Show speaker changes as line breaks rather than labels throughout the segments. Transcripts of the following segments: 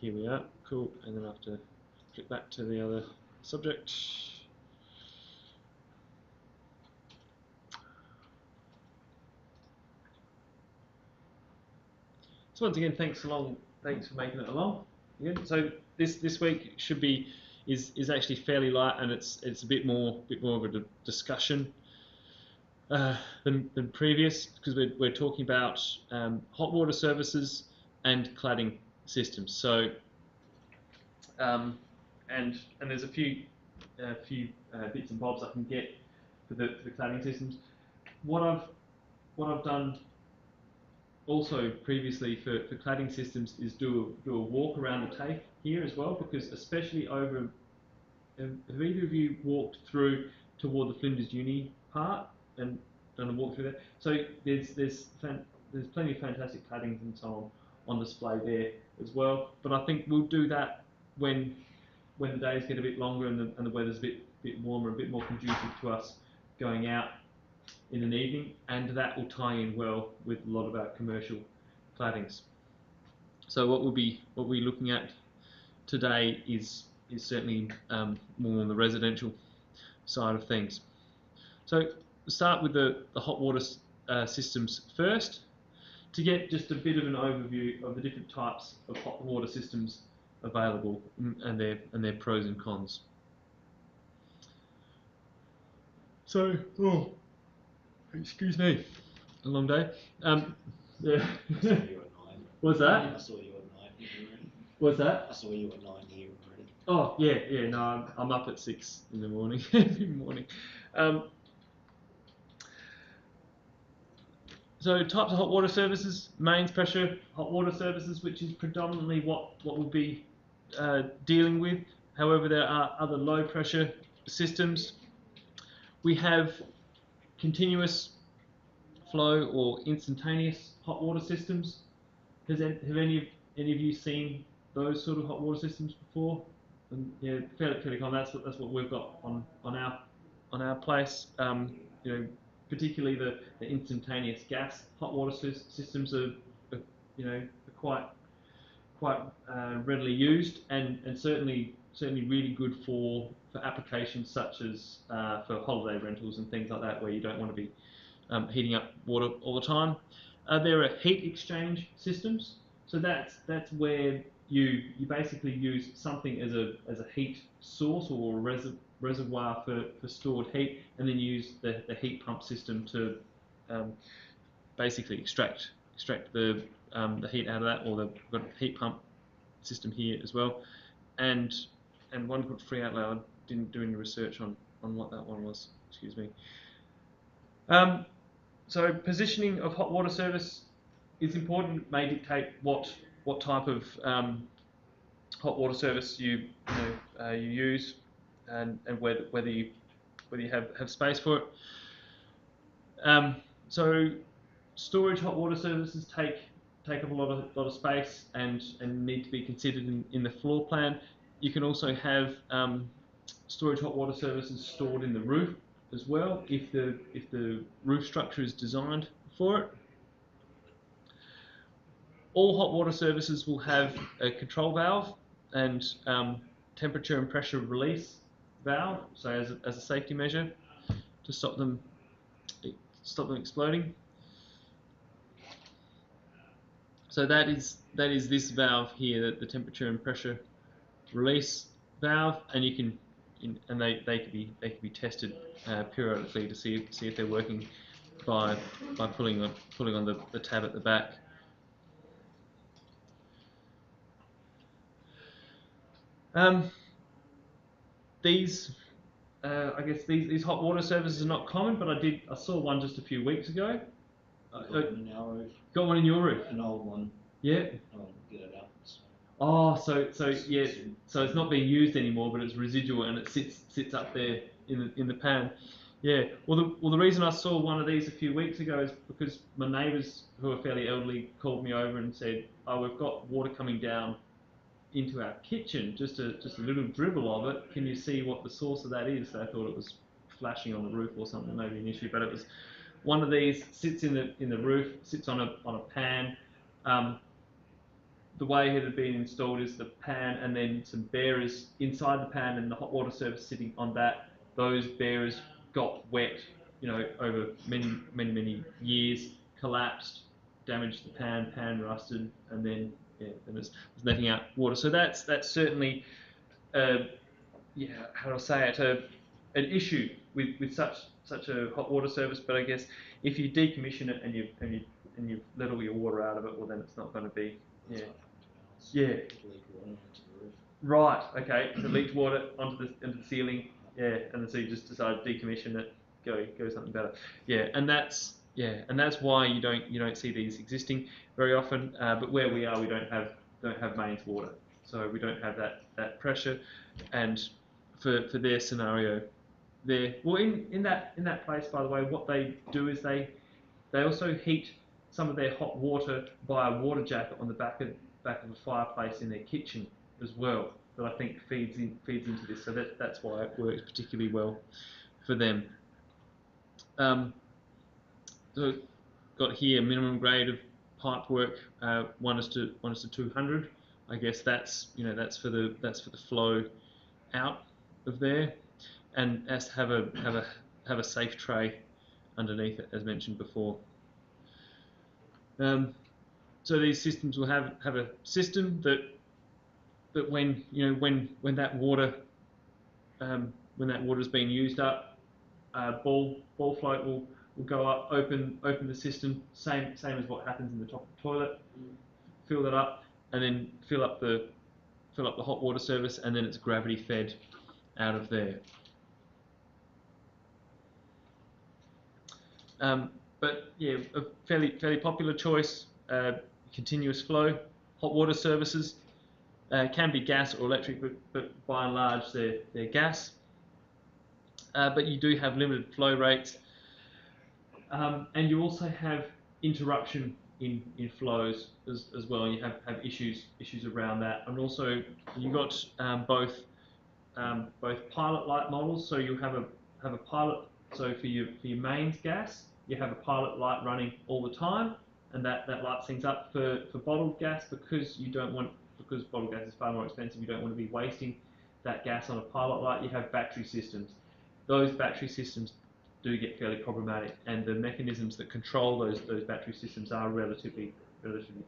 here we are. Cool. And then I have to click back to the other subject. So once again, thanks for making it along. Again. So this week should be is actually fairly light, and it's a bit more of a discussion than previous, because we're talking about hot water services and cladding systems. So and there's a few bits and bobs I can get for the cladding systems. What I've done also previously for cladding systems is do a walk around the TAFE here as well, because especially over, have either of you walked through toward the Flinders Uni part and done a walk through there? So there's plenty of fantastic claddings and so on display there as well. But I think we'll do that when the days get a bit longer and the weather's a bit warmer, a bit more conducive to us going out in an evening, and that will tie in well with a lot of our commercial claddings. So what we'll be looking at today is certainly more on the residential side of things. So we'll start with the hot water systems first, to get just a bit of an overview of the different types of hot water systems available and their pros and cons. So, excuse me, a long day. Yeah. What's that?
I saw you at 9 here already.
What's that?
I saw you at 9 here already.
Oh yeah. No, I'm up at 6 in the morning every morning. So types of hot water services: mains pressure hot water services, which is predominantly what we'll be dealing with. However, there are other low pressure systems. We have continuous flow or instantaneous hot water systems. Have any of you seen those sort of hot water systems before? And yeah, fairly common. That's what we've got on our place. You know, particularly the instantaneous gas hot water systems are quite readily used, and certainly really good for applications such as for holiday rentals and things like that, where you don't want to be heating up water all the time. There are heat exchange systems, so that's where you basically use something as a heat source or a reservoir for stored heat, and then use the heat pump system to basically extract the heat out of that, or we've got a heat pump system here as well, and one called Free Out Loud. Didn't do any research on what that one was. Excuse me. So positioning of hot water service is important. It may dictate what type of hot water service you use, and whether you have space for it. So storage hot water services take up a lot of space and need to be considered in the floor plan. You can also have storage hot water services stored in the roof as well, if the roof structure is designed for it. All hot water services will have a control valve and temperature and pressure release valve, so as a safety measure to stop them exploding. So that is this valve here, the temperature and pressure release valve, and you can they can be tested periodically to see if they're working by pulling on the tab at the back. I guess these hot water services are not common, but I saw one just a few weeks ago.
Got one in our roof.
Got one in your roof?
An old one.
Yeah.
I'll get it out.
Oh, so yeah, so it's not being used anymore, but it's residual and it sits up there in the pan. Yeah. Well, the reason I saw one of these a few weeks ago is because my neighbours, who are fairly elderly, called me over and said, "Oh, we've got water coming down into our kitchen, just a little dribble of it. Can you see what the source of that is?" So I thought it was flashing on the roof or something, maybe an issue, but it was one of these. Sits in the roof, sits on a pan. the way it had been installed is the pan and then some bearers inside the pan and the hot water service sitting on that. Those bearers got wet, over many years, collapsed, damaged the pan, rusted, and then then it's letting out water. So that's certainly, how do I say it, an issue with such a hot water service. But I guess if you decommission it and you let all your water out of it, well then it's not going to be
Leak water onto the roof.
right. Okay, so leaked water into the ceiling, and so you just decide to decommission it, go something better, and that's why you don't see these existing very often. But where we are, we don't have mains water, so we don't have that pressure, and for their scenario, in that place, by the way, what they do is they also heat some of their hot water by a water jacket on the back of a fireplace in their kitchen as well. That I think feeds into this. So that's why it works particularly well for them. So got here minimum grade of pipe work, 1:200. I guess that's for the flow out of there, and has to have a safe tray underneath it, as mentioned before. So these systems will have a system that when that water is being used up, ball float will go up, open the system, same as what happens in the top of the toilet, fill that up, and then fill up the hot water service, and then it's gravity fed out of there. But yeah, a fairly popular choice, continuous flow hot water services. Can be gas or electric, but by and large they're gas. But you do have limited flow rates, and you also have interruption in flows as well. You have issues around that, and also you got both pilot light models. So you have a pilot. So for your mains gas, you have a pilot light running all the time, and that lights things up. For bottled gas, because bottled gas is far more expensive, you don't want to be wasting that gas on a pilot light. You have battery systems. Those battery systems do get fairly problematic, and the mechanisms that control those battery systems are relatively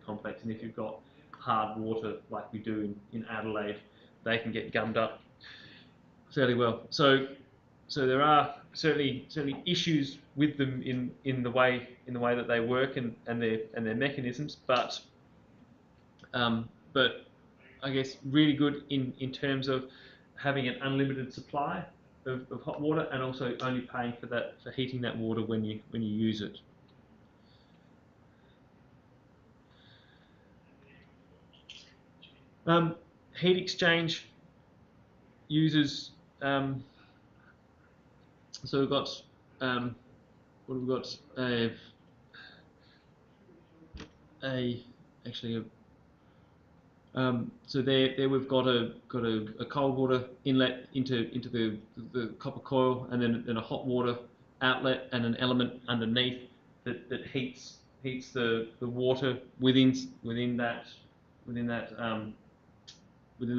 complex. And if you've got hard water like we do in Adelaide, they can get gummed up fairly well. So there are certainly issues with them in the way that they work and their mechanisms, but I guess really good in terms of having an unlimited supply of hot water, and also only paying for heating that water when you use it. Heat exchange uses so we've got what have we got? So there we've got a cold water inlet into the copper coil, and then a hot water outlet, and an element underneath that heats the water within that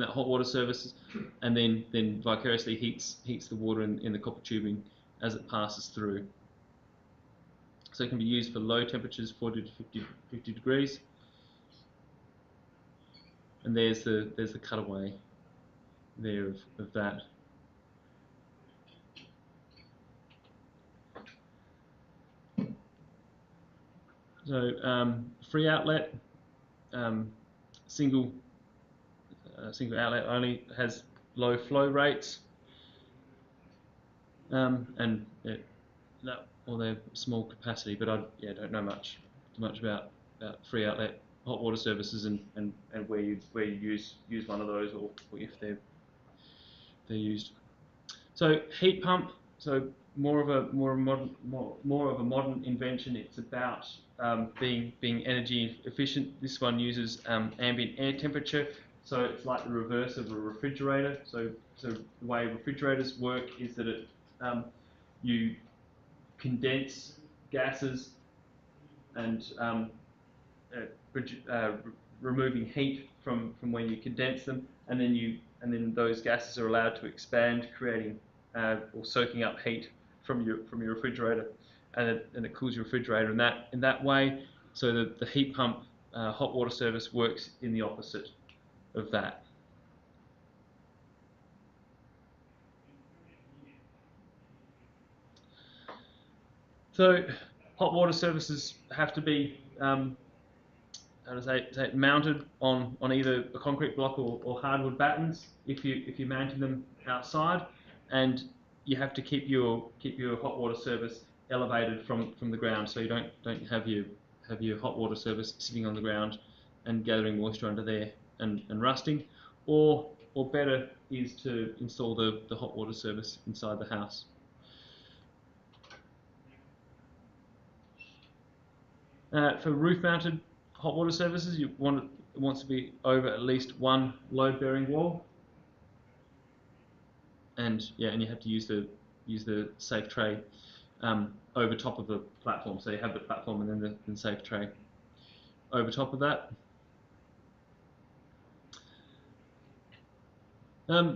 hot water service, and then vicariously heats the water in the copper tubing as it passes through. So it can be used for low temperatures, 40 to 50 degrees. And there's the cutaway there of that. So free outlet, single outlet only, has low flow rates, and they're small capacity. But I don't know much about free outlet hot water services and where you use one of those, or if they're used. So heat pump, so more of a modern invention. It's about being energy efficient. This one uses ambient air temperature, so it's like the reverse of a refrigerator. So the way refrigerators work is that you condense gases and removing heat from when you condense them, and then those gases are allowed to expand, creating or soaking up heat from your refrigerator, and it cools your refrigerator in that way. So the heat pump hot water service works in the opposite of that. So hot water services have to be how to say mounted on either a concrete block or hardwood battens if you're mounting them outside, and you have to keep your hot water service elevated from the ground, so you don't have your hot water service sitting on the ground and gathering moisture under there and rusting, or better is to install the hot water service inside the house. For roof-mounted hot water services, it wants to be over at least one load-bearing wall, and you have to use the safe tray over top of the platform. So you have the platform and then the safe tray over top of that. Yeah.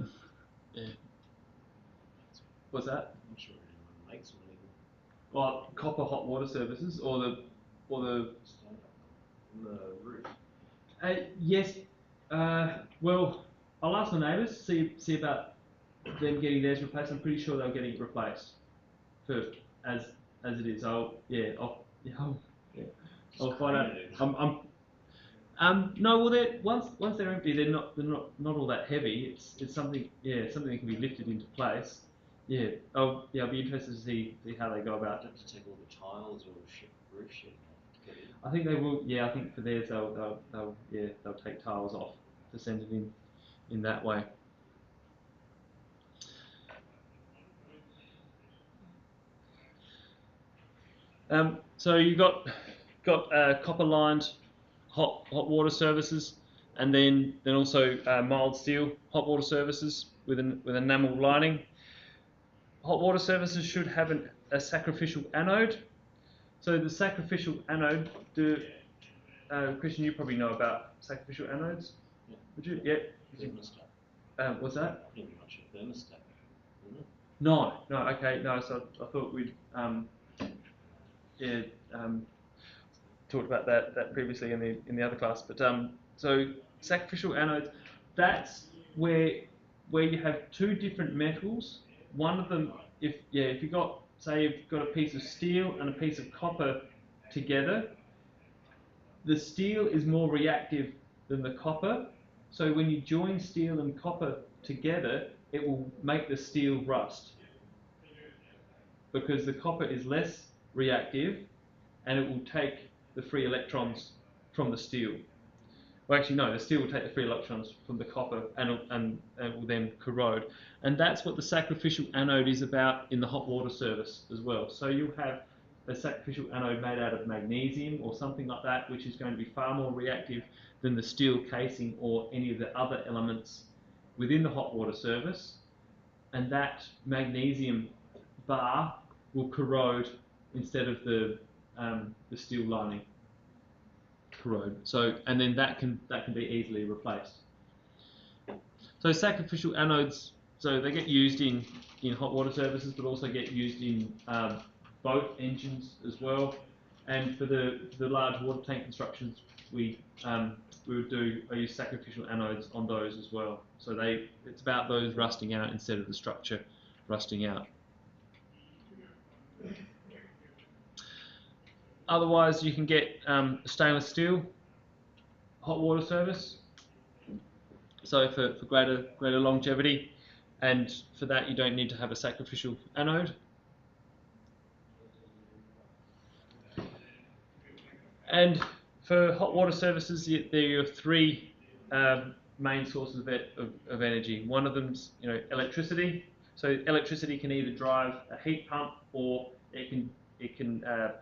What's that?
I'm not sure anyone makes one anymore.
Well, copper hot water services or the
roof.
Yes. Well, I'll ask the neighbours, see about them getting theirs replaced. I'm pretty sure they're getting it replaced for as it is. I'll find out. No, well, once they're empty, they're not all that heavy. It's something something that can be lifted into place. Yeah, I'll be interested to see how they go about it.
To take all the tiles or roof sheeting off to get it.
I think they will. Yeah, I think for theirs they'll take tiles off to send it in that way. So you got copper lined hot water services, and then also mild steel hot water services with enamel lining. Hot water services should have a sacrificial anode. So the sacrificial anode, Christian, you probably know about sacrificial anodes.
Yeah.
Would you? Yeah.
Thermostat.
What's that?
Pretty much a thermostat, isn't it?
No. Okay. No. So I thought we'd talked about that previously in the other class. But so sacrificial anodes, that's where you have two different metals. One of them, if you've got a piece of steel and a piece of copper together, the steel is more reactive than the copper. So when you join steel and copper together, it will make the steel rust, because the copper is less reactive and it will take the free electrons from the steel. Well, actually, no, the steel will take the free electrons from the copper and will then corrode. And that's what the sacrificial anode is about in the hot water service as well. So you'll have a sacrificial anode made out of magnesium or something like that, which is going to be far more reactive than the steel casing or any of the other elements within the hot water service. And that magnesium bar will corrode instead of the steel lining. Corrode. So, and then that can be easily replaced. So sacrificial anodes, so they get used in hot water services, but also get used in boat engines as well. And for the large water tank constructions, I use sacrificial anodes on those as well. So it's about those rusting out instead of the structure rusting out. Otherwise, you can get stainless steel hot water service. So for greater longevity, and for that you don't need to have a sacrificial anode. And for hot water services, there are three main sources of energy. One of them's electricity. So electricity can either drive a heat pump, or it can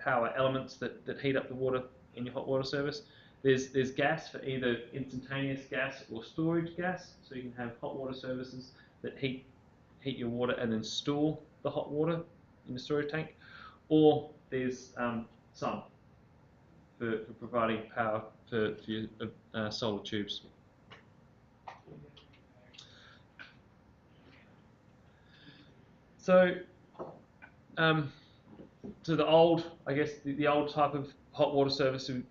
power elements that heat up the water in your hot water service. There's gas for either instantaneous gas or storage gas. So you can have hot water services that heat your water and then store the hot water in the storage tank. Or there's sun. for providing power for your solar tubes. So, so the old, I guess, the old type of hot water service, the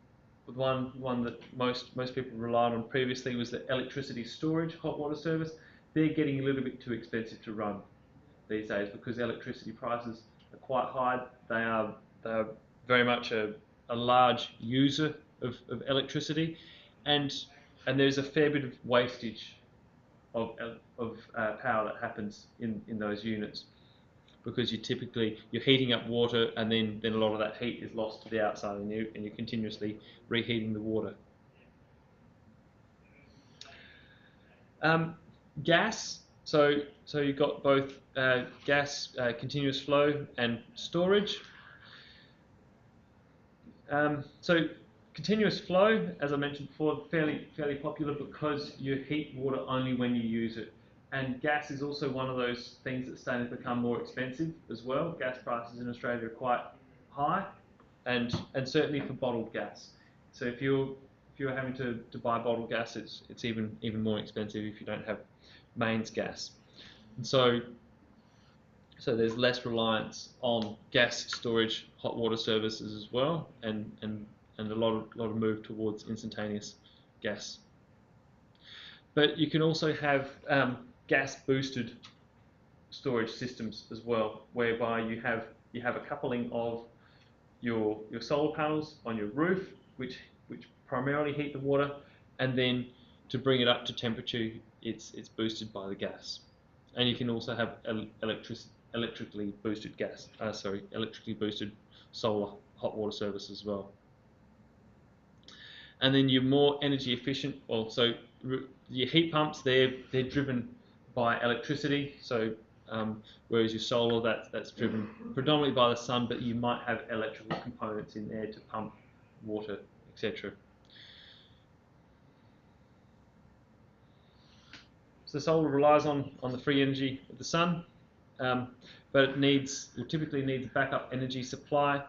one that most people relied on previously, was the electricity storage hot water service. They're getting a little bit too expensive to run these days because electricity prices are quite high. They are very much a large user of electricity, and there's a fair bit of wastage of power that happens in those units, because you're heating up water, and then a lot of that heat is lost to the outside, and you're continuously reheating the water. Gas. So you've got both gas, continuous flow, and storage. So continuous flow, as I mentioned before, fairly popular because you heat water only when you use it. And gas is also one of those things that's starting to become more expensive as well. Gas prices in Australia are quite high, and certainly for bottled gas. So if you're having to buy bottled gas, it's even more expensive if you don't have mains gas. And so there's less reliance on gas storage hot water services as well, and a lot of move towards instantaneous gas. But you can also have gas boosted storage systems as well, whereby you have a coupling of your solar panels on your roof, which primarily heat the water, and then to bring it up to temperature, it's boosted by the gas. And you can also have electrically boosted solar hot water service as well. And then your more energy efficient, so your heat pumps, they're driven by electricity. So whereas your solar, that's driven predominantly by the sun, but you might have electrical components in there to pump water, etc. So solar relies on the free energy of the sun, but it typically needs backup energy supply,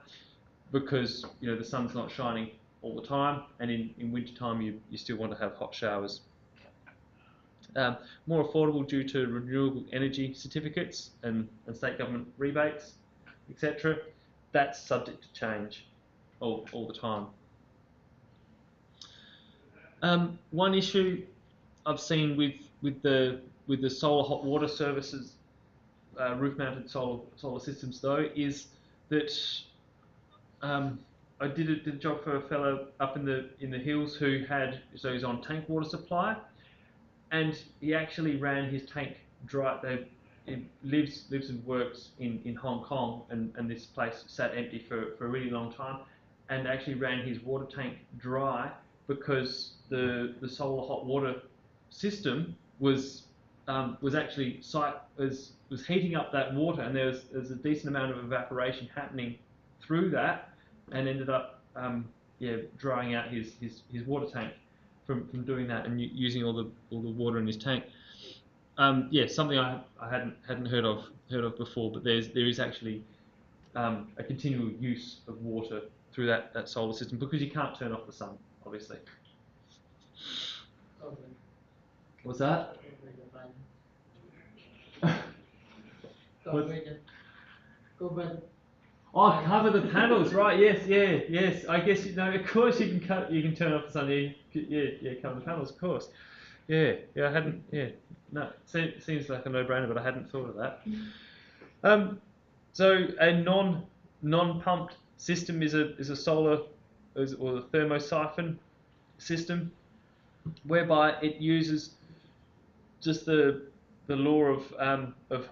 because the sun's not shining all the time, and in winter time you still want to have hot showers. More affordable due to renewable energy certificates and state government rebates, etc. That's subject to change all the time. One issue I've seen with the solar hot water services, roof-mounted solar systems, though, is that I did a job for a fellow up in the hills who he's on tank water supply, and he actually ran his tank dry. He lives and works in Hong Kong, and this place sat empty for a really long time, and actually ran his water tank dry because the solar hot water system was actually was heating up that water, and there's a decent amount of evaporation happening through that, and ended up drying out his water tank from doing that and using all the water in his tank. Something I hadn't heard of before, but there is actually a continual use of water through that solar system, because you can't turn off the sun, obviously. What's that? Oh, cover the panels, right? Yes. I guess of course you can turn off the sun. Yeah, cover the panels, of course. Yeah. I hadn't. Yeah, no. Seems like a no-brainer, but I hadn't thought of that. So a non-pumped system is a solar or a thermosiphon system, whereby it uses just the law of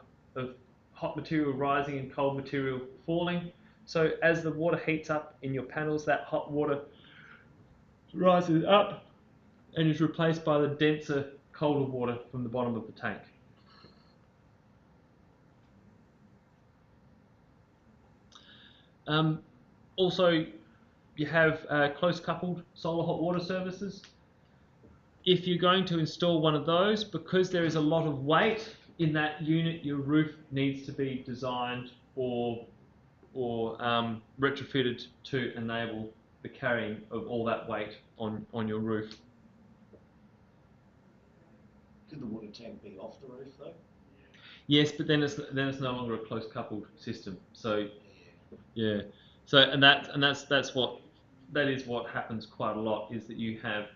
hot material rising and cold material falling. So as the water heats up in your panels, that hot water rises up and is replaced by the denser, colder water from the bottom of the tank. Also, you have close coupled solar hot water services. If you're going to install one of those, because there is a lot of weight in that unit, your roof needs to be designed or retrofitted to enable the carrying of all that weight on your roof.
Could the water tank be off the roof though?
Yes, but then it's no longer a close coupled system. So
Yeah.
yeah, so that is what happens quite a lot, is that you have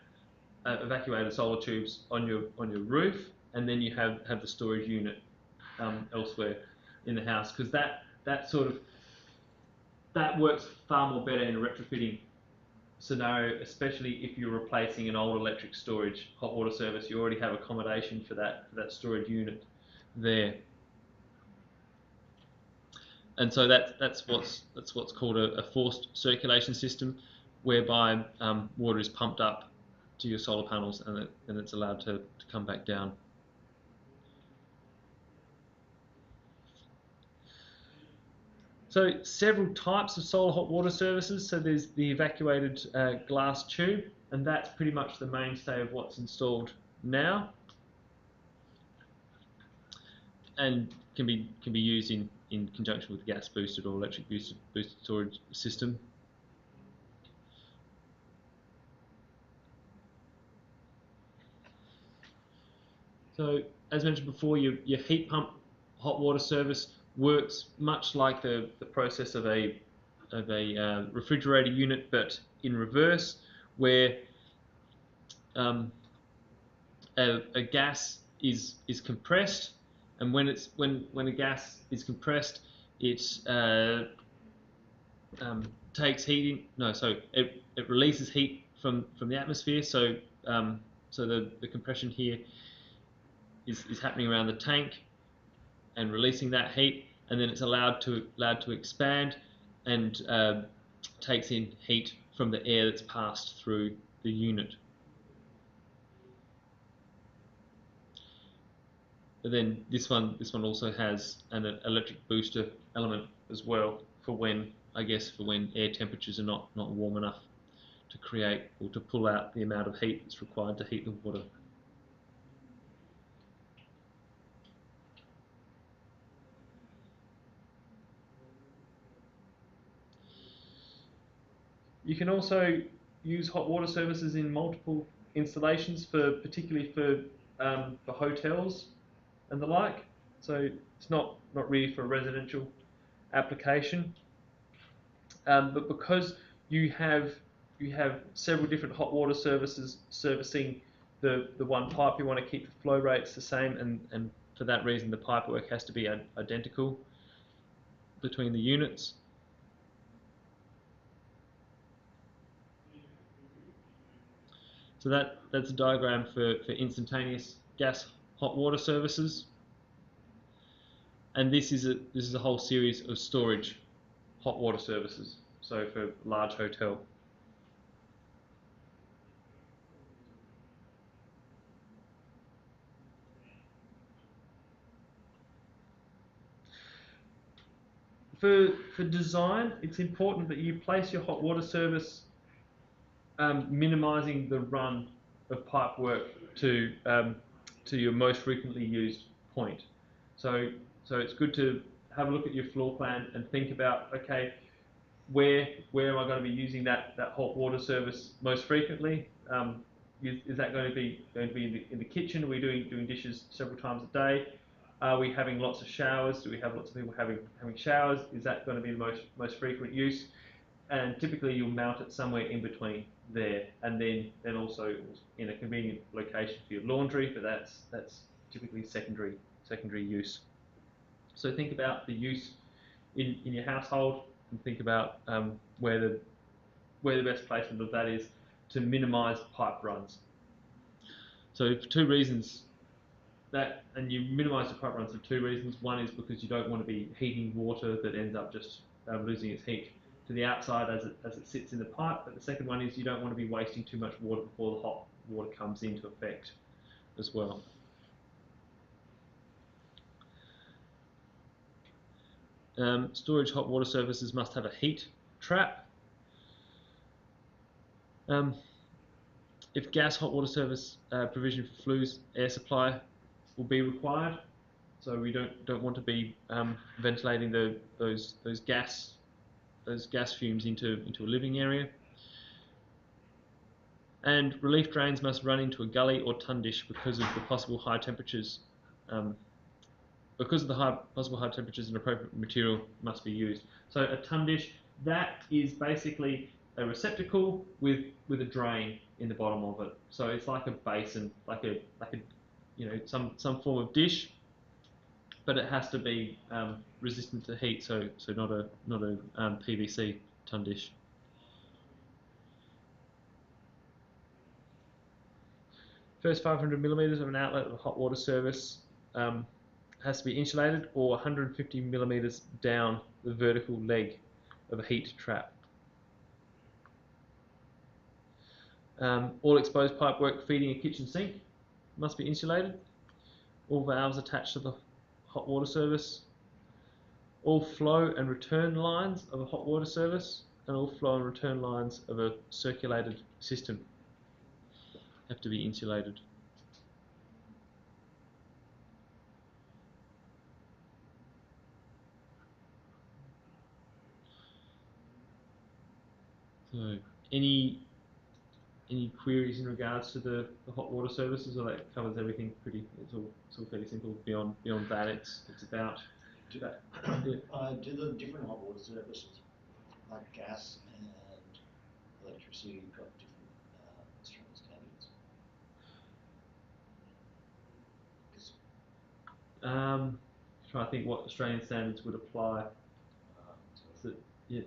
evacuated solar tubes on your roof, and then you have the storage unit elsewhere in the house, because that works far more better in a retrofitting scenario, especially if you're replacing an old electric storage hot water service. You already have accommodation for that storage unit there, and so that's what's called a forced circulation system, whereby water is pumped up to your solar panels, and it's allowed to come back down. So several types of solar hot water services. So there's the evacuated glass tube, and that's pretty much the mainstay of what's installed now, and can be used in conjunction with gas boosted or electric boosted storage system. So as mentioned before, your heat pump hot water service works much like the process of a refrigerator unit, but in reverse, where a gas is compressed, and when a gas is compressed, it takes heat in. No, so it releases heat from the atmosphere. So so the compression here is happening around the tank and releasing that heat, and then it's allowed to expand and takes in heat from the air that's passed through the unit. But then this one also has an electric booster element as well, for when air temperatures are not warm enough to create or to pull out the amount of heat that's required to heat the water. You can also use hot water services in multiple installations, particularly for hotels and the like. So it's not really for a residential application, but because you have several different hot water services servicing the one pipe, you want to keep the flow rates the same, and for that reason the pipe work has to be identical between the units. So that's a diagram for instantaneous gas hot water services, and this is a whole series of storage hot water services. So for a large hotel. For design, it's important that you place your hot water service minimizing the run of pipe work to your most frequently used point. So it's good to have a look at your floor plan and think about, okay, where am I going to be using that hot water service most frequently? Is that going to be in the kitchen? Are we doing dishes several times a day? Are we having lots of showers? Do we have lots of people having showers? Is that going to be the most frequent use? And typically you'll mount it somewhere in between there, and then also in a convenient location for your laundry, but that's typically secondary use. So think about the use in your household, and think about where the best placement of that is to minimise pipe runs. So for two reasons, and you minimise the pipe runs for two reasons. One is because you don't want to be heating water that ends up just losing its heat to the outside as it sits in the pipe. But the second one is you don't want to be wasting too much water before the hot water comes into effect as well. Storage hot water services must have a heat trap. If gas hot water service provision for flues air supply will be required, so we don't want to be ventilating those gas fumes into a living area. And relief drains must run into a gully or tundish because of the possible high temperatures. Because of the possible high temperatures, an appropriate material must be used. So a tundish, that is basically a receptacle with a drain in the bottom of it. So it's like a basin, like a some form of dish, but it has to be resistant to heat. So not a PVC tundish. First 500 millimeters of an outlet of a hot water service has to be insulated, or 150 millimeters down the vertical leg of a heat trap. All exposed pipework feeding a kitchen sink must be insulated. All valves attached to the hot water service. All flow and return lines of a hot water service and all flow and return lines of a circulated system have to be insulated. So, any queries in regards to the hot water services, or that covers everything? It's all fairly simple. Beyond that, it's about.
Do the different hot water services, like gas and electricity, got different Australian standards?
Trying to think what Australian standards would apply. So, yeah.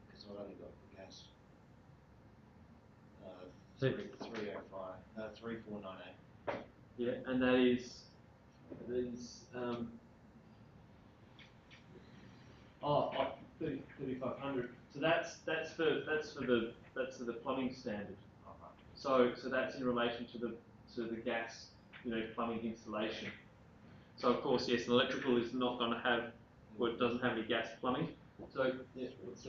Because I've only got gas. 3498.
Yeah, and that is 3500. So that's for the plumbing standard. So that's in relation to the gas, plumbing installation. So of course, yes, an electrical is not going to have, it doesn't have any gas plumbing. So yeah, it's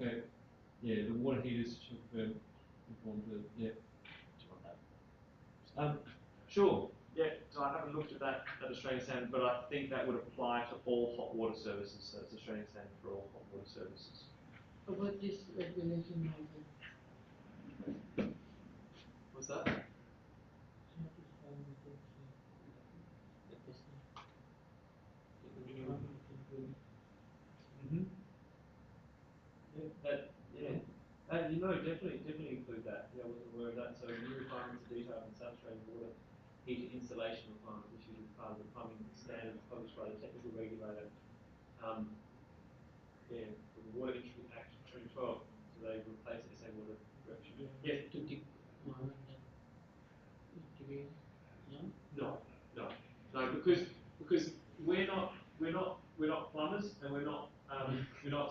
okay. Yeah, the water heaters should inform the sure. Yeah, so I haven't looked at that Australian standard, but I think that would apply to all hot water services. So it's Australian standard for all hot water services.
About this regulation,
What's that? Definitely include that. Yeah, I wasn't aware of that. So new requirements are detailed in South Australian water heater installation requirement issued as part of the plumbing standards published by the technical regulator. For the Water Industry Act 2012. So they replace SA Water Direction. Yes. No, because we're not plumbers, and we're not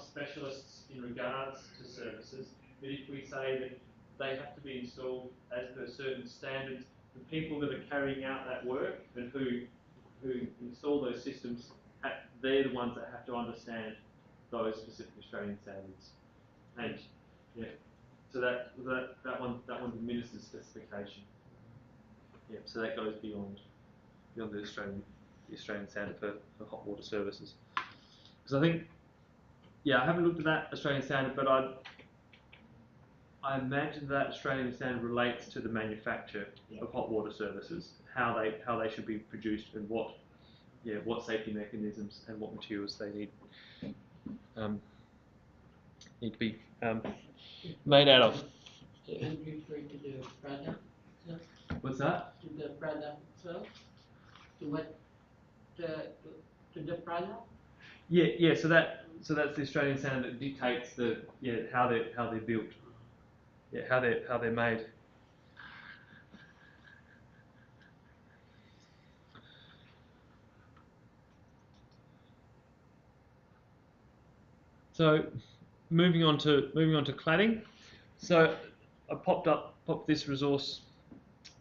specialists in regards to services. But if we say that they have to be installed as per certain standards, the people that are carrying out that work and who install those systems, they're the ones that have to understand those specific Australian standards. And so that one's a minister's specification. Yeah, so that goes beyond the Australian standard for hot water services. Because I think, I haven't looked at that Australian standard, but I imagine that Australian standard relates to the manufacture of hot water services, how they should be produced, and what safety mechanisms and what materials they need to be made out of.
Would you refer to the product itself?
What's that?
To the product itself? To what? To the product?
Yeah. So that's the Australian standard that dictates how they're built. Yeah, how they're made. So moving on to cladding. So I popped this resource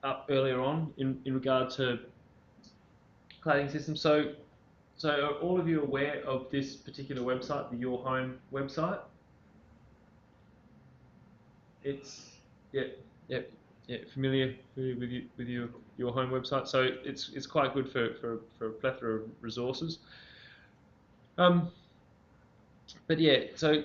up earlier on in regard to cladding systems. So are all of you aware of this particular website, the Your Home website? It's familiar with your home website. So it's quite good for a plethora of resources. But yeah, so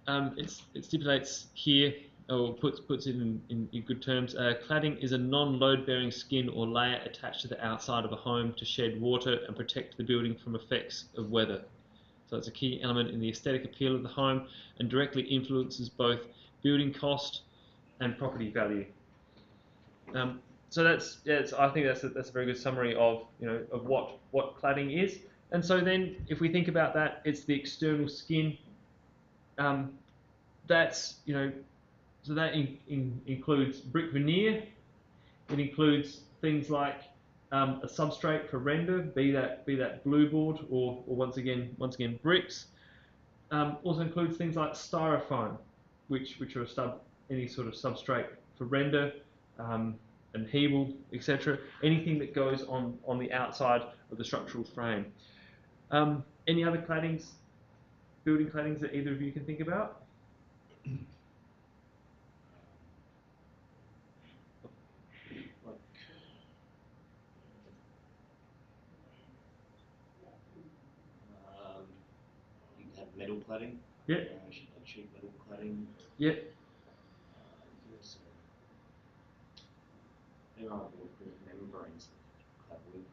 it stipulates here, or puts it in good terms. Cladding is a non-load-bearing skin or layer attached to the outside of a home to shed water and protect the building from effects of weather. So it's a key element in the aesthetic appeal of the home and directly influences both building cost and property value. So I think that's a very good summary of of what cladding is. And so then, if we think about that, it's the external skin. That's so that includes brick veneer. It includes things like a substrate for render, be that blue board or once again bricks. Also includes things like styrofoam, which are any sort of substrate for render, and Hebel, etc. Anything that goes on the outside of the structural frame. Any other claddings, building claddings that either of you can think about?
You can have metal cladding.
Yeah.
Like sheet metal cladding.
Yeah.
There are waterproof membranes that clad with.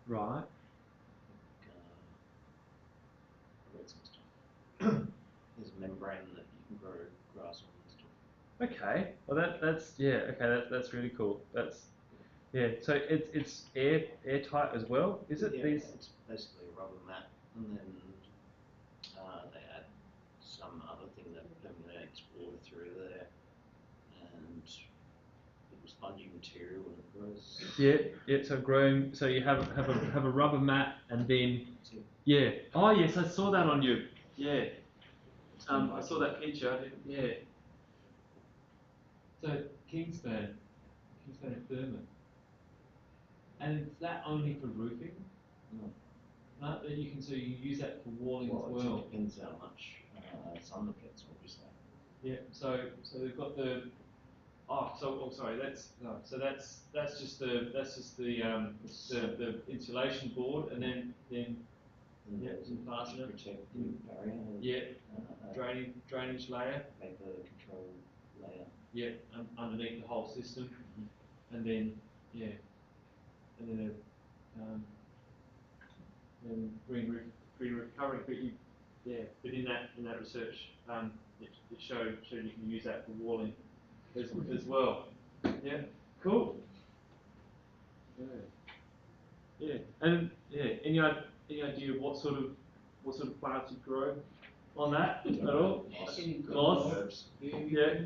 Right.
I read some stuff. There's a membrane that you can grow grass on and stuff.
Okay. Well, that's really cool. So it's airtight as well, is it?
Yeah,
These.
it's basically a rubber mat, and then they add some other thing that permeates water through there, and little spongy material when it grows.
Yeah. So growing. So you have a rubber mat, and then Oh yes, I saw that on you. Yeah. I saw that picture. Yeah. So Kingspan and Thurman. And is that only for roofing? No, you can use that for walling as well.
It depends how much sun it gets, obviously.
Yeah. So they've got the. Sorry. That's just the insulation board, and then some fastener.
Protect the barrier.
Drainage layer.
Vapor control layer.
Yeah, underneath the whole system, and then and green roof covering. But in that research, it showed you can use that for walling as well. Yeah, cool. And any idea of what sort of plants you grow on that at all? Moss. Yeah.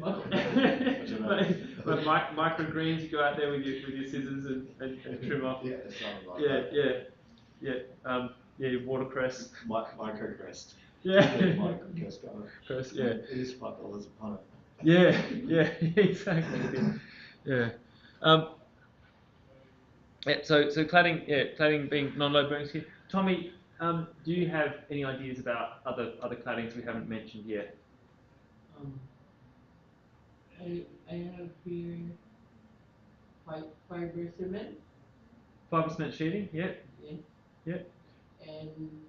Like microgreens, you go out there with your scissors and trim off.
Yeah, something like that.
Watercress.
Microcrest.
Yeah.
Microcrest.
Cress, yeah.
It is $5 a pint.
Yeah, exactly. Yeah. So cladding being non-load bearing skin. Tommy, do you have any ideas about other claddings we haven't mentioned yet?
I have here fiber cement.
Fiber cement sheeting, yeah.
Yeah. And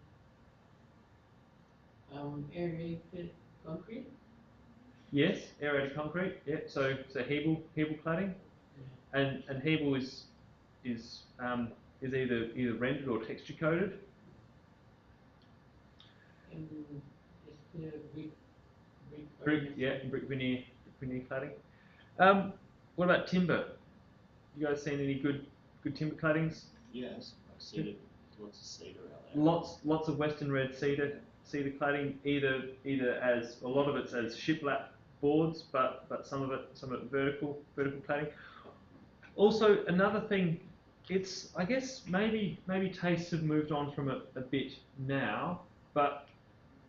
aerated concrete.
Yes, aerated concrete. Yeah. So Hebel cladding, and Hebel is either rendered or texture coated.
And just the
Brick veneer cladding. What about timber? You guys seen any good timber claddings?
Yes, like cedar. Lots of cedar out there.
Lots of western red cedar cladding. Either as a lot of it's as shiplap boards, but some of it vertical cladding. Also another thing, it's I guess maybe tastes have moved on from it a bit now, but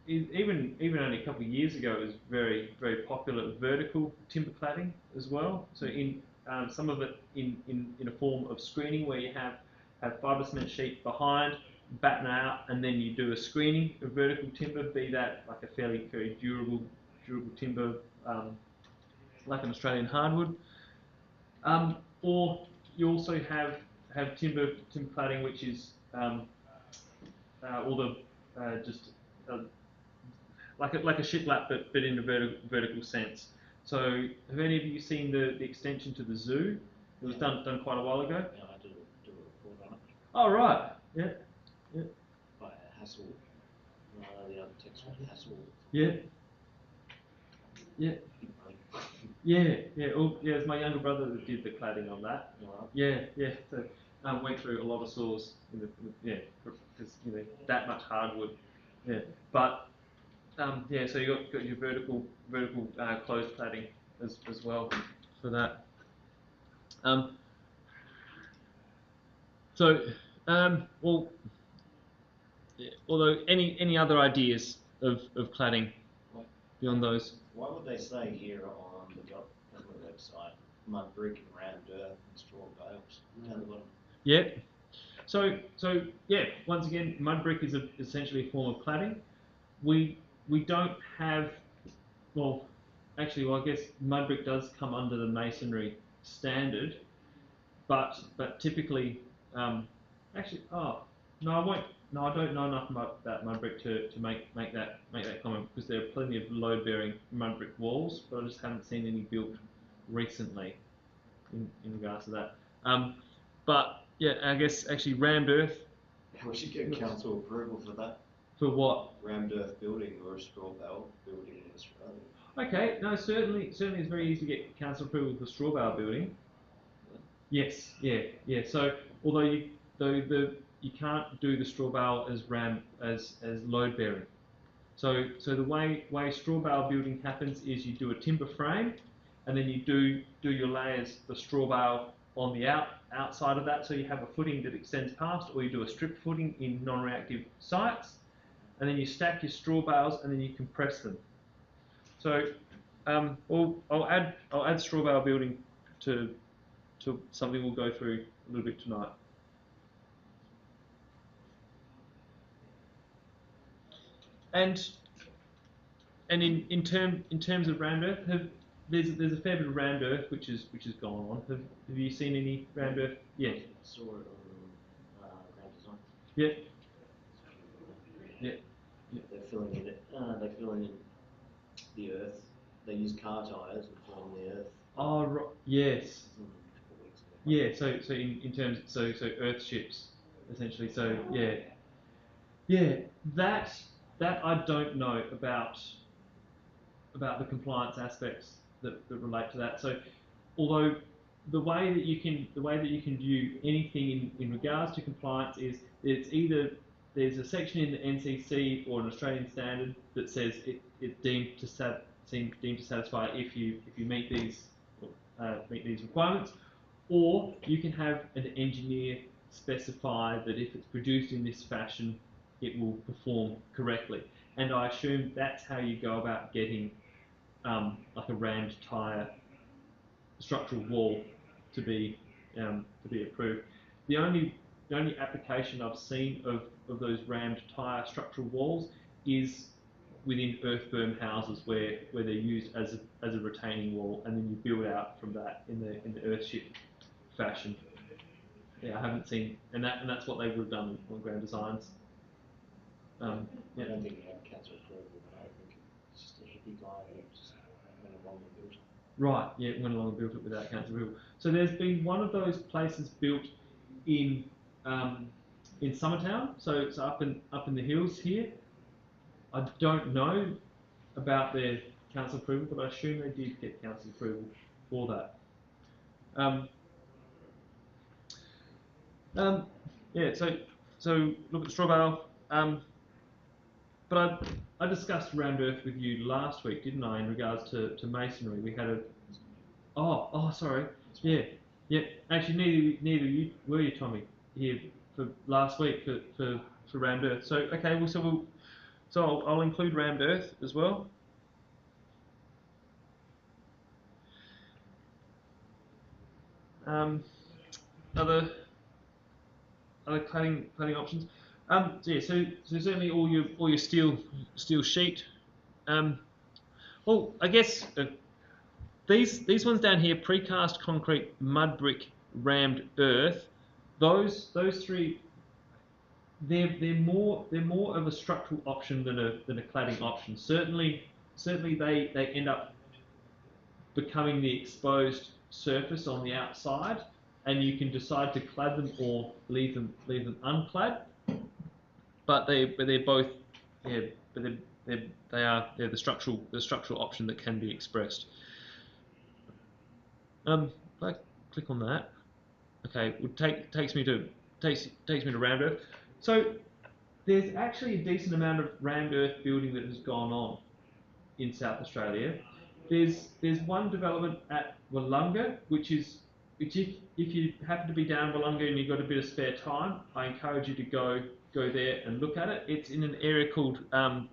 even only a couple of years ago, it was very popular vertical timber cladding as well. So in some of it in a form of screening where you have fibre cement sheet behind, batten out, and then you do a screening of vertical timber, be that like a very durable timber, like an Australian hardwood, or you also have timber cladding, which is all the just like a shiplap, but in a vertical sense. So have any of you seen the extension to the zoo? It was done quite a while ago.
Yeah, I do a report on it
Oh right, yeah, yeah,
by Hassel. The architects were Hassel.
yeah, yeah,
Big money.
yeah. Oh, yeah, it's my younger brother that did the cladding on that.
Right.
Yeah. So went through a lot of saws because that much hardwood. Yeah, but yeah. So you got your vertical closed cladding as well for that. So well, yeah, although any other ideas of cladding beyond those?
Why would they say here on the government website mud brick and rammed earth and straw bales down the bottom?
Yeah. So yeah. Once again, mud brick is essentially a form of cladding. We don't have, well, actually, well, I guess mud brick does come under the masonry standard, but typically, actually, oh no, I won't. No, I don't know enough about mud brick to make that comment, because there are plenty of load-bearing mud brick walls, but I just haven't seen any built recently in regards to that. But yeah, I guess actually rammed earth.
We should get council approval for that.
For what?
Rammed earth building or a straw bale building in Australia.
Okay, no, certainly it's very easy to get council approval for straw bale building. Yes, yeah. So although you can't do the straw bale as load bearing. So the way straw bale building happens is you do a timber frame, and then you do your layers for straw bale on the outside of that, so you have a footing that extends past, or you do a strip footing in non-reactive sites, and then you stack your straw bales, and then you compress them. So I'll add straw bale building to something we'll go through a little bit tonight. And in terms of rammed earth, there's a fair bit of rammed earth which has gone on. Have you seen any rammed earth? Yeah.
I saw it on Grand Design.
Yeah. Yeah.
They're filling in it. They're filling in the earth. They use car tyres and fill in the earth.
Oh right. Yes.
A couple of weeks ago.
Yeah. So in terms so earth ships essentially. So yeah. That I don't know about the compliance aspects that relate to that. So although the way that you can view anything in regards to compliance is it's either there's a section in the NCC or an Australian standard that says it's deemed to satisfy if you meet these requirements, or you can have an engineer specify that if it's produced in this fashion, it will perform correctly. And I assume that's how you go about getting like a rammed tyre structural wall to be approved. The only application I've seen of those rammed tyre structural walls is within earth berm houses where they're used as a retaining wall, and then you build out from that in the earthship fashion. Yeah, I haven't seen, and that's what they would have done on Grand Designs.
I don't think he had council approval, but I think it's just a hippie guy who just went along and built it.
Right, yeah, went along and built it without council approval. So there's been one of those places built in Summertown, so it's up in the hills here. I don't know about their council approval, but I assume they did get council approval for that. Yeah, so look at straw bale. But I discussed rammed earth with you last week, didn't I, in regards to masonry? We had a sorry, yeah. Actually, neither you were you, Tommy, here for last week for rammed earth. So okay, well, so I'll include rammed earth as well. Other cladding options. So yeah, so certainly all your steel sheet. Well, I guess these ones down here, precast concrete, mud brick, rammed earth. Those three they're more of a structural option than a cladding option. Certainly they end up becoming the exposed surface on the outside, and you can decide to clad them or leave them unclad. But they're both, yeah, but they're the structural option that can be expressed. If I click on that, okay, it takes me to rammed earth. So there's actually a decent amount of rammed earth building that has gone on in South Australia. There's one development at Wollonga, which if you happen to be down Wollonga and you've got a bit of spare time, I encourage you to go there and look at it. It's in an area called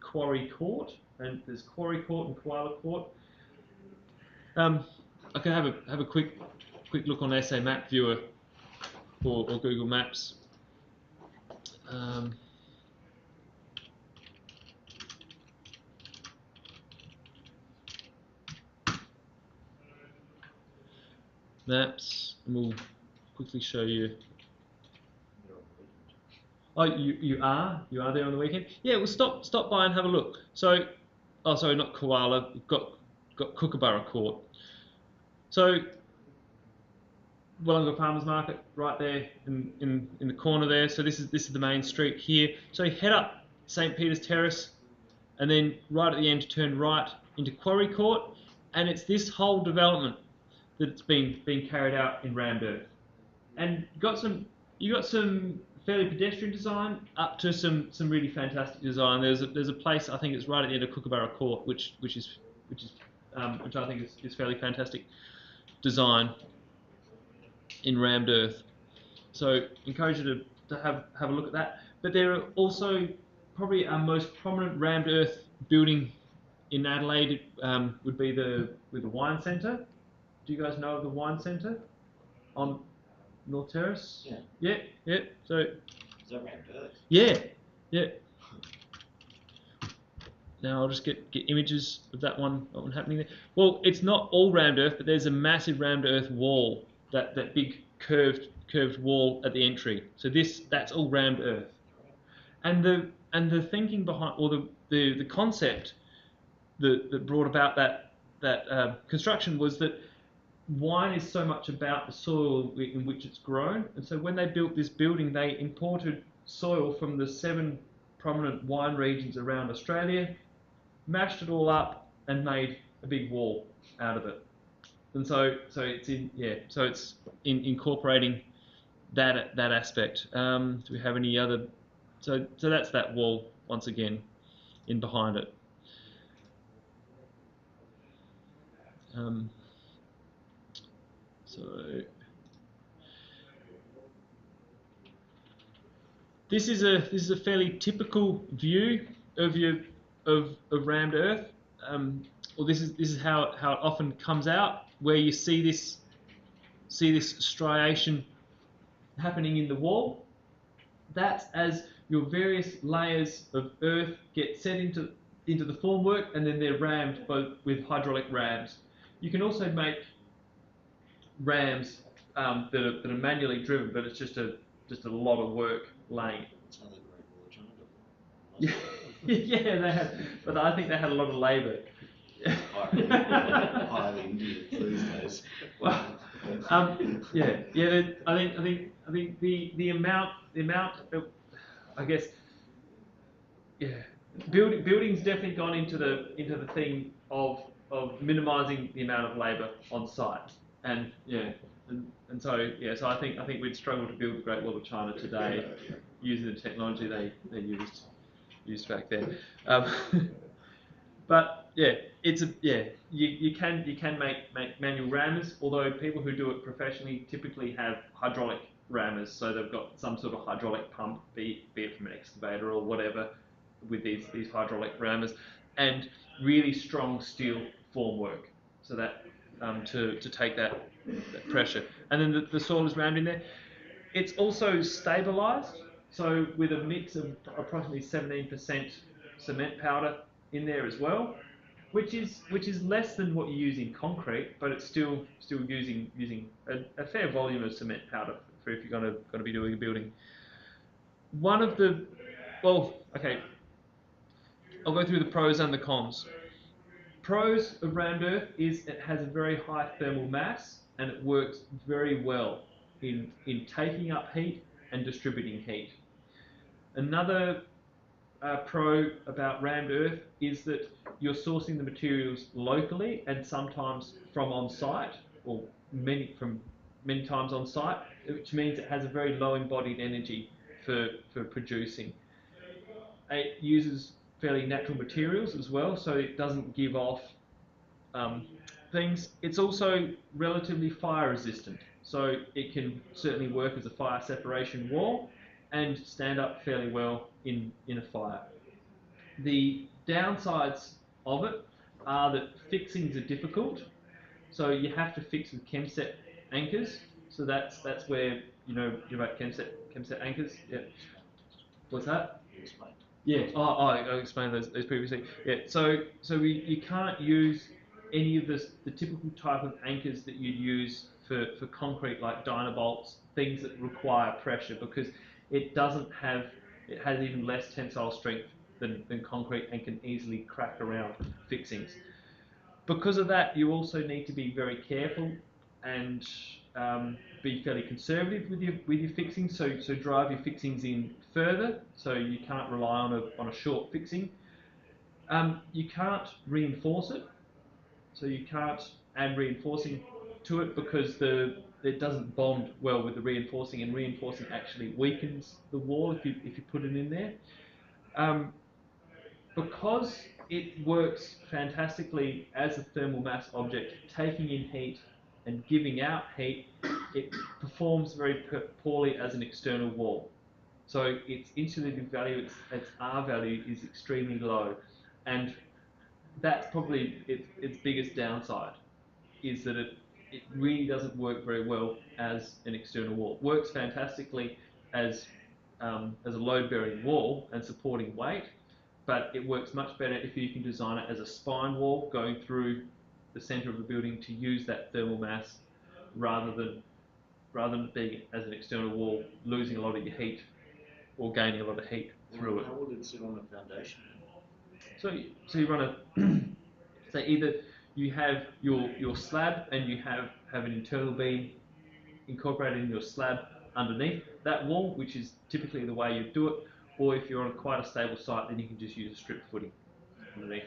Quarry Court, and there's Quarry Court and Koala Court. I can have a quick look on SA Map Viewer or Google Maps. Maps, and we'll quickly show you. Oh, you are there on the weekend? Yeah, well, stop by and have a look. So, oh, sorry, not Koala. We've got Kookaburra Court. So, Wollonga Farmers Market right there in the corner there. So this is the main street here. So you head up St. Peter's Terrace, and then right at the end turn right into Quarry Court, and it's this whole development that's been carried out in rammed earth. And you got some fairly pedestrian design up to some really fantastic design. There's a place, I think it's right at the end of Kookaburra Court, which I think is fairly fantastic design in rammed earth. So encourage you to have a look at that. But there are also probably our most prominent rammed earth building in Adelaide would be the Wine Centre. Do you guys know of the Wine Centre on North Terrace?
Yeah.
Yeah. So.
Is that rammed earth?
Yeah. Now I'll just get images of that one happening there. Well, it's not all rammed earth, but there's a massive rammed earth wall, that big curved wall at the entry. So that's all rammed earth. And the thinking behind, or the concept that brought about that construction was that wine is so much about the soil in which it's grown, and so when they built this building, they imported soil from the 7 prominent wine regions around Australia, mashed it all up, and made a big wall out of it. And so it's incorporating that aspect. Do we have any other? So that's that wall once again, in behind it. So this is a fairly typical view of rammed earth. Well, this is how it often comes out, where you see this striation happening in the wall. That's as your various layers of earth get set into the formwork, and then they're rammed both with hydraulic rams. You can also make rams that are manually driven, but it's just a lot of work laying.
That's how the Great Wall of China
Yeah, yeah, they had, but I think they had a lot of labour.
Highly Indian these days.
Well, yeah. I think the amount of, I guess, yeah, building's definitely gone into the thing of minimising the amount of labour on site, and so I think we'd struggle to build the Great Wall of China today using the technology they used back then. But yeah, you can make manual rammers, although people who do it professionally typically have hydraulic rammers, so they've got some sort of hydraulic pump, be it from an excavator or whatever, with these hydraulic rammers, and really strong steel formwork, so that to take that pressure, and then the soil is rammed in there. It's also stabilised, so with a mix of approximately 17% cement powder in there as well, which is less than what you use in concrete, but it's still using a fair volume of cement powder for if you're going to be doing a building. one of the, well, okay, I'll go through the pros and the cons. Pros of rammed earth is it has a very high thermal mass and it works very well in taking up heat and distributing heat. Another pro about rammed earth is that you're sourcing the materials locally and sometimes from on site, or many times on site, which means it has a very low embodied energy for producing. It uses fairly natural materials as well, so it doesn't give off things. It's also relatively fire resistant, so it can certainly work as a fire separation wall and stand up fairly well in a fire. The downsides of it are that fixings are difficult, so you have to fix with chemset anchors. So that's where you're about chemset anchors. Yeah. What's that? Yeah. Oh, I explained those previously. Yeah. So you can't use any of the typical type of anchors that you'd use for concrete, like Dynabolts, things that require pressure, because it has even less tensile strength than concrete and can easily crack around fixings. Because of that, you also need to be very careful and be fairly conservative with your fixings. So drive your fixings in further. So you can't rely on a short fixing. You can't reinforce it. So you can't add reinforcing to it because it doesn't bond well with the reinforcing, and reinforcing actually weakens the wall if you put it in there. Because it works fantastically as a thermal mass object, taking in heat and giving out heat, it performs very poorly as an external wall. So its insulative value, its R value, is extremely low, and that's probably its biggest downside, is that it really doesn't work very well as an external wall. It works fantastically as a load-bearing wall and supporting weight, but it works much better if you can design it as a spine wall going through the centre of the building to use that thermal mass rather than being as an external wall, losing a lot of your heat or gaining a lot of heat through it.
How would it sit on the foundation?
So you run a so either you have your slab and you have an internal beam incorporated in your slab underneath that wall, which is typically the way you do it, or if you're on quite a stable site, then you can just use a strip footing underneath.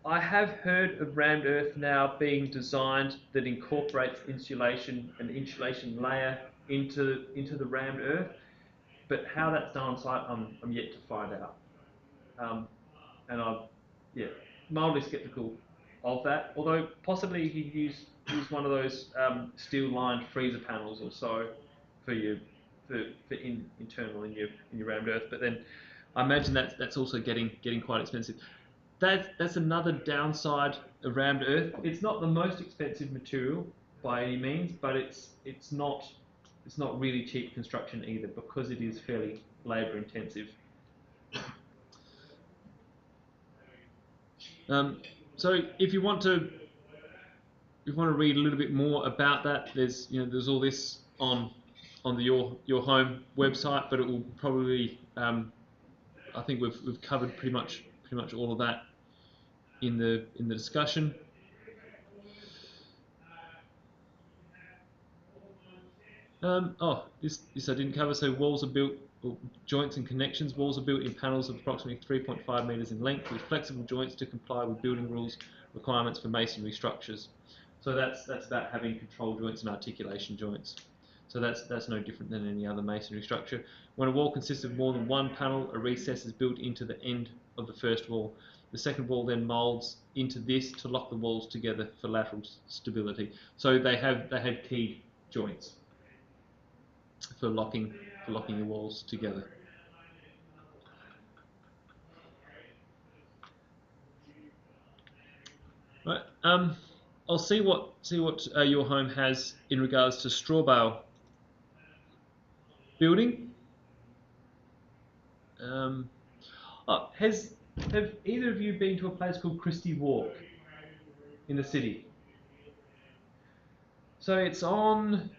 I have heard of rammed earth now being designed that incorporates insulation, an insulation layer into the rammed earth, but how that's done on site, I'm yet to find out. And I'm mildly sceptical of that. Although possibly you could use one of those steel-lined freezer panels or so for internal in your rammed earth. But then I imagine that's also getting quite expensive. That's another downside of rammed earth. It's not the most expensive material by any means, but it's not really cheap construction either, because it is fairly labour intensive. So if you want to read a little bit more about that, there's all this on your home website, but it will probably I think we've covered pretty much all of that in the discussion. This I didn't cover. So walls are built, or joints and connections. Walls are built in panels of approximately 3.5 metres in length with flexible joints to comply with building rules requirements for masonry structures. So that's about having control joints and articulation joints. So that's no different than any other masonry structure. When a wall consists of more than one panel, a recess is built into the end of the first wall. The second wall then moulds into this to lock the walls together for lateral stability. So they have keyed joints for locking your walls together. Right. I'll see what your home has in regards to straw bale building. Have either of you been to a place called Christie Walk in the city? So it's on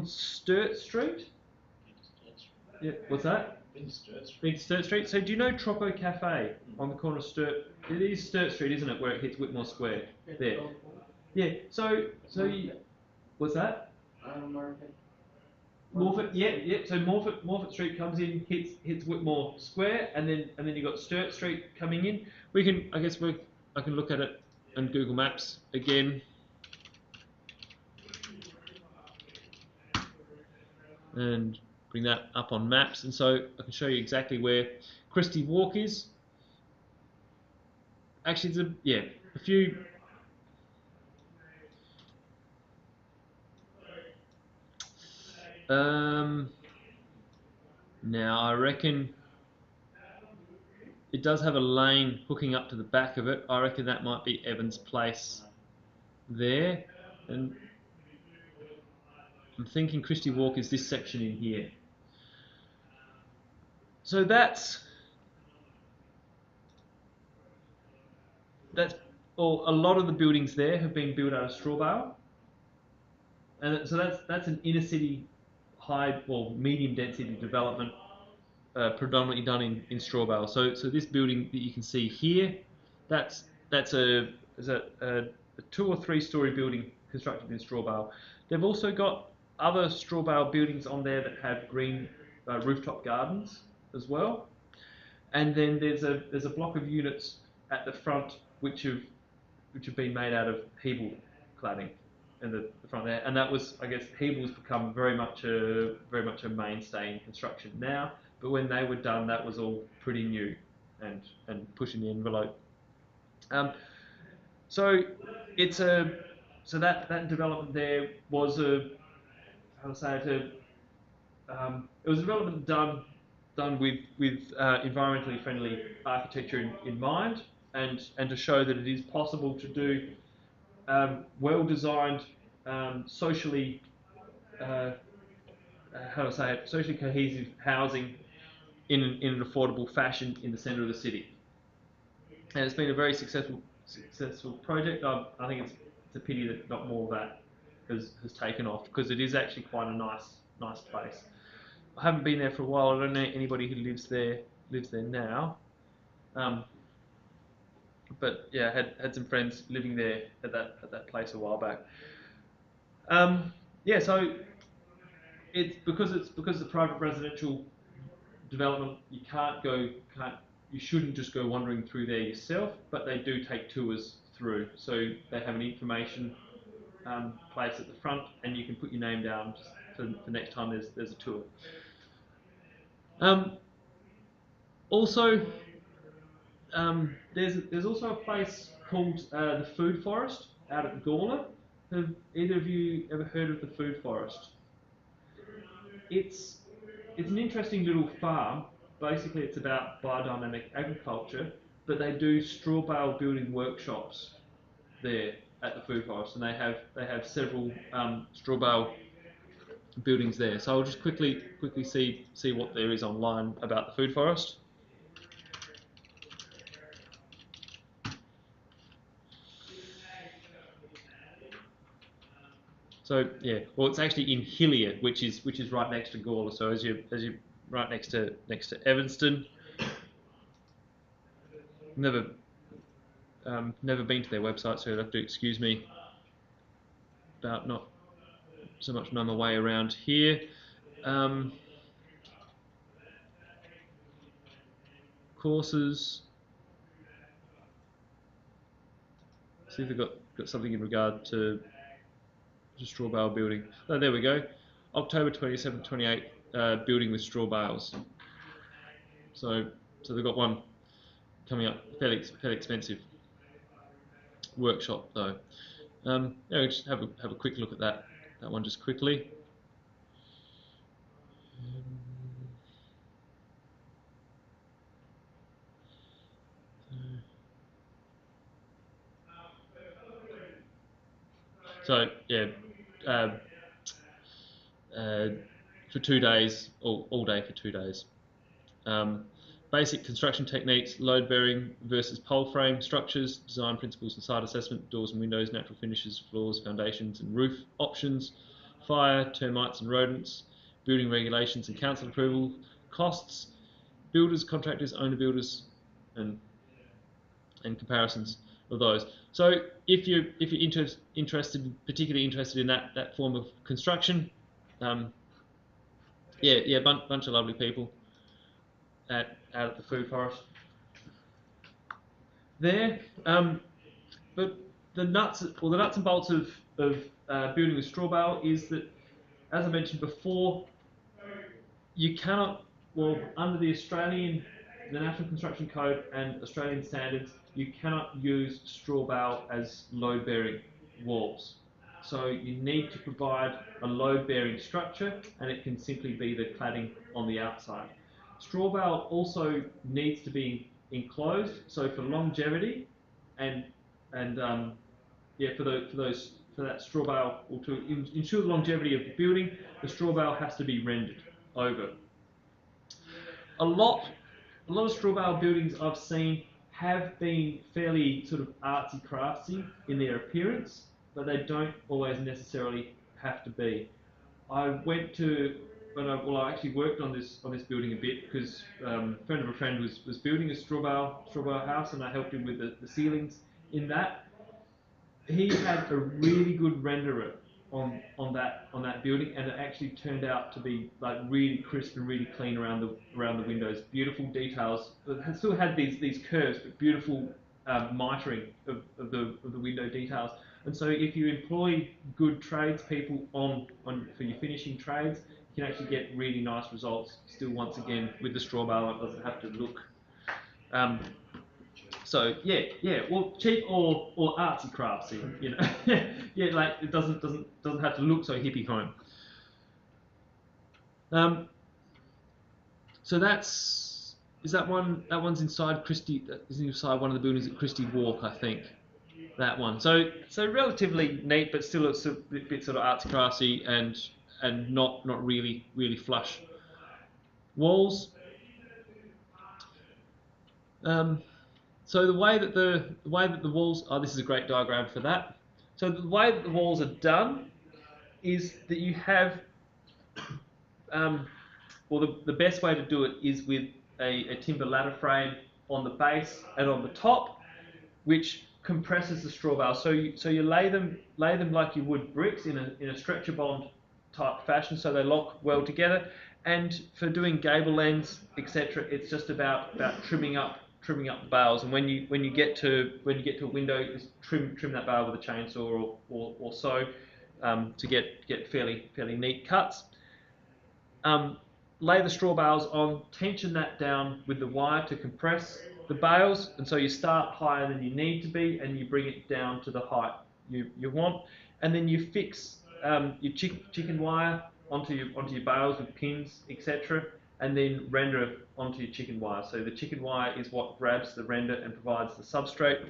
Sturt Street. Yeah, what's that? Big Sturt Street. So do you know Tropo Cafe on the corner of Sturt? It is Sturt Street, isn't it, where it hits Whitmore Square? There. Yeah. So what's that? Morford. Yeah. So Morford Street comes in, hits Whitmore Square, and then you got Sturt Street coming in. I can look at it on Google Maps again. And bring that up on maps, and so I can show you exactly where Christie Walk is. Actually, it's a few. Now I reckon it does have a lane hooking up to the back of it. I reckon that might be Evans Place there, and I'm thinking Christie Walk is this section in here. So that's all. A lot of the buildings there have been built out of straw bale, and so that's an inner city high or medium density development, predominantly done in straw bale. So this building that you can see here, that's a 2 or 3 story building constructed in straw bale. They've also got other straw bale buildings on there that have green rooftop gardens as well. And then there's a block of units at the front which have been made out of Hebel cladding in the front there, and that was, I guess, Hebel's become very much a mainstay in construction now. But when they were done, that was all pretty new and pushing the envelope. So that development there was it was a development done with environmentally friendly architecture in mind, and to show that it is possible to do well-designed, socially socially cohesive housing in an affordable fashion in the centre of the city. And it's been a very successful project. I think it's a pity that not more of that has taken off, because it is actually quite a nice place. I haven't been there for a while. I don't know anybody who lives there now. But yeah, had some friends living there at that place a while back. Yeah, so it's because it's a private residential development. You shouldn't just go wandering through there yourself, but they do take tours through. So they have an information place at the front, and you can put your name down for next time there's a tour. Also, there's also a place called the Food Forest out at Gawler. Have either of you ever heard of the Food Forest? It's an interesting little farm. Basically, it's about biodynamic agriculture, but they do straw bale building workshops there at the Food Forest, and they have several straw bale buildings there. So I'll just quickly see what there is online about the Food Forest. So yeah, well, it's actually in Hillier, which is right next to Gawler. So as you right next to Evanston. Never been to their website, so you'll have to excuse me about not so much knowing my way around here. Courses. See if they've got something in regard to straw bale building. Oh, there we go. October 27th, 28th, building with straw bales. So they've got one coming up, fairly expensive workshop though. Yeah, we'll just have a quick look at that one just quickly. So yeah, for 2 days, all day for 2 days. Basic construction techniques, load bearing versus pole frame structures, design principles and site assessment, doors and windows, natural finishes, floors, foundations and roof options, fire, termites and rodents, building regulations and council approval, costs, builders, contractors, owner builders, and comparisons of those. So if you're particularly interested in that form of construction, bunch of lovely people out at the food forest there. But the nuts and bolts of building a straw bale is that, as I mentioned before, you cannot, well, under the National Construction Code and Australian standards, you cannot use straw bale as load bearing walls. So you need to provide a load bearing structure, and it can simply be the cladding on the outside. Straw bale also needs to be enclosed, so for longevity and for that straw bale, or to ensure the longevity of the building, the straw bale has to be rendered over. A lot of straw bale buildings I've seen have been fairly sort of artsy craftsy in their appearance, but they don't always necessarily have to be. I actually worked on this building a bit because a friend of a friend was building a straw bale house, and I helped him with the ceilings in that. He had a really good renderer on that building, and it actually turned out to be like really crisp and really clean around the windows. Beautiful details. It still had these curves, but beautiful mitering of the window details. And so if you employ good tradespeople for your finishing trades, you can actually get really nice results. Still, once again, with the straw bale, it doesn't have to look. So well, cheap or artsy craftsy, you know. Yeah, like it doesn't have to look so hippie home. So that one's inside Christie, is inside one of the buildings at Christie Walk, I think. That one. So relatively neat, but still it's a bit sort of artsy craftsy and not really flush walls. So the way that the walls, this is a great diagram for that. So the way that the walls are done is that you have, the best way to do it is with a timber ladder frame on the base and on the top, which compresses the straw bale. So you lay them like you would bricks in a stretcher bond type fashion, so they lock well together. And for doing gable ends, etc., it's just about trimming up the bales. And when you get to a window, just trim that bale with a chainsaw or so to get fairly neat cuts. Lay the straw bales on, tension that down with the wire to compress the bales, and so you start higher than you need to be, and you bring it down to the height you want, and then you fix your chicken wire onto your bales with pins, etc., and then render it onto your chicken wire. So the chicken wire is what grabs the render and provides the substrate,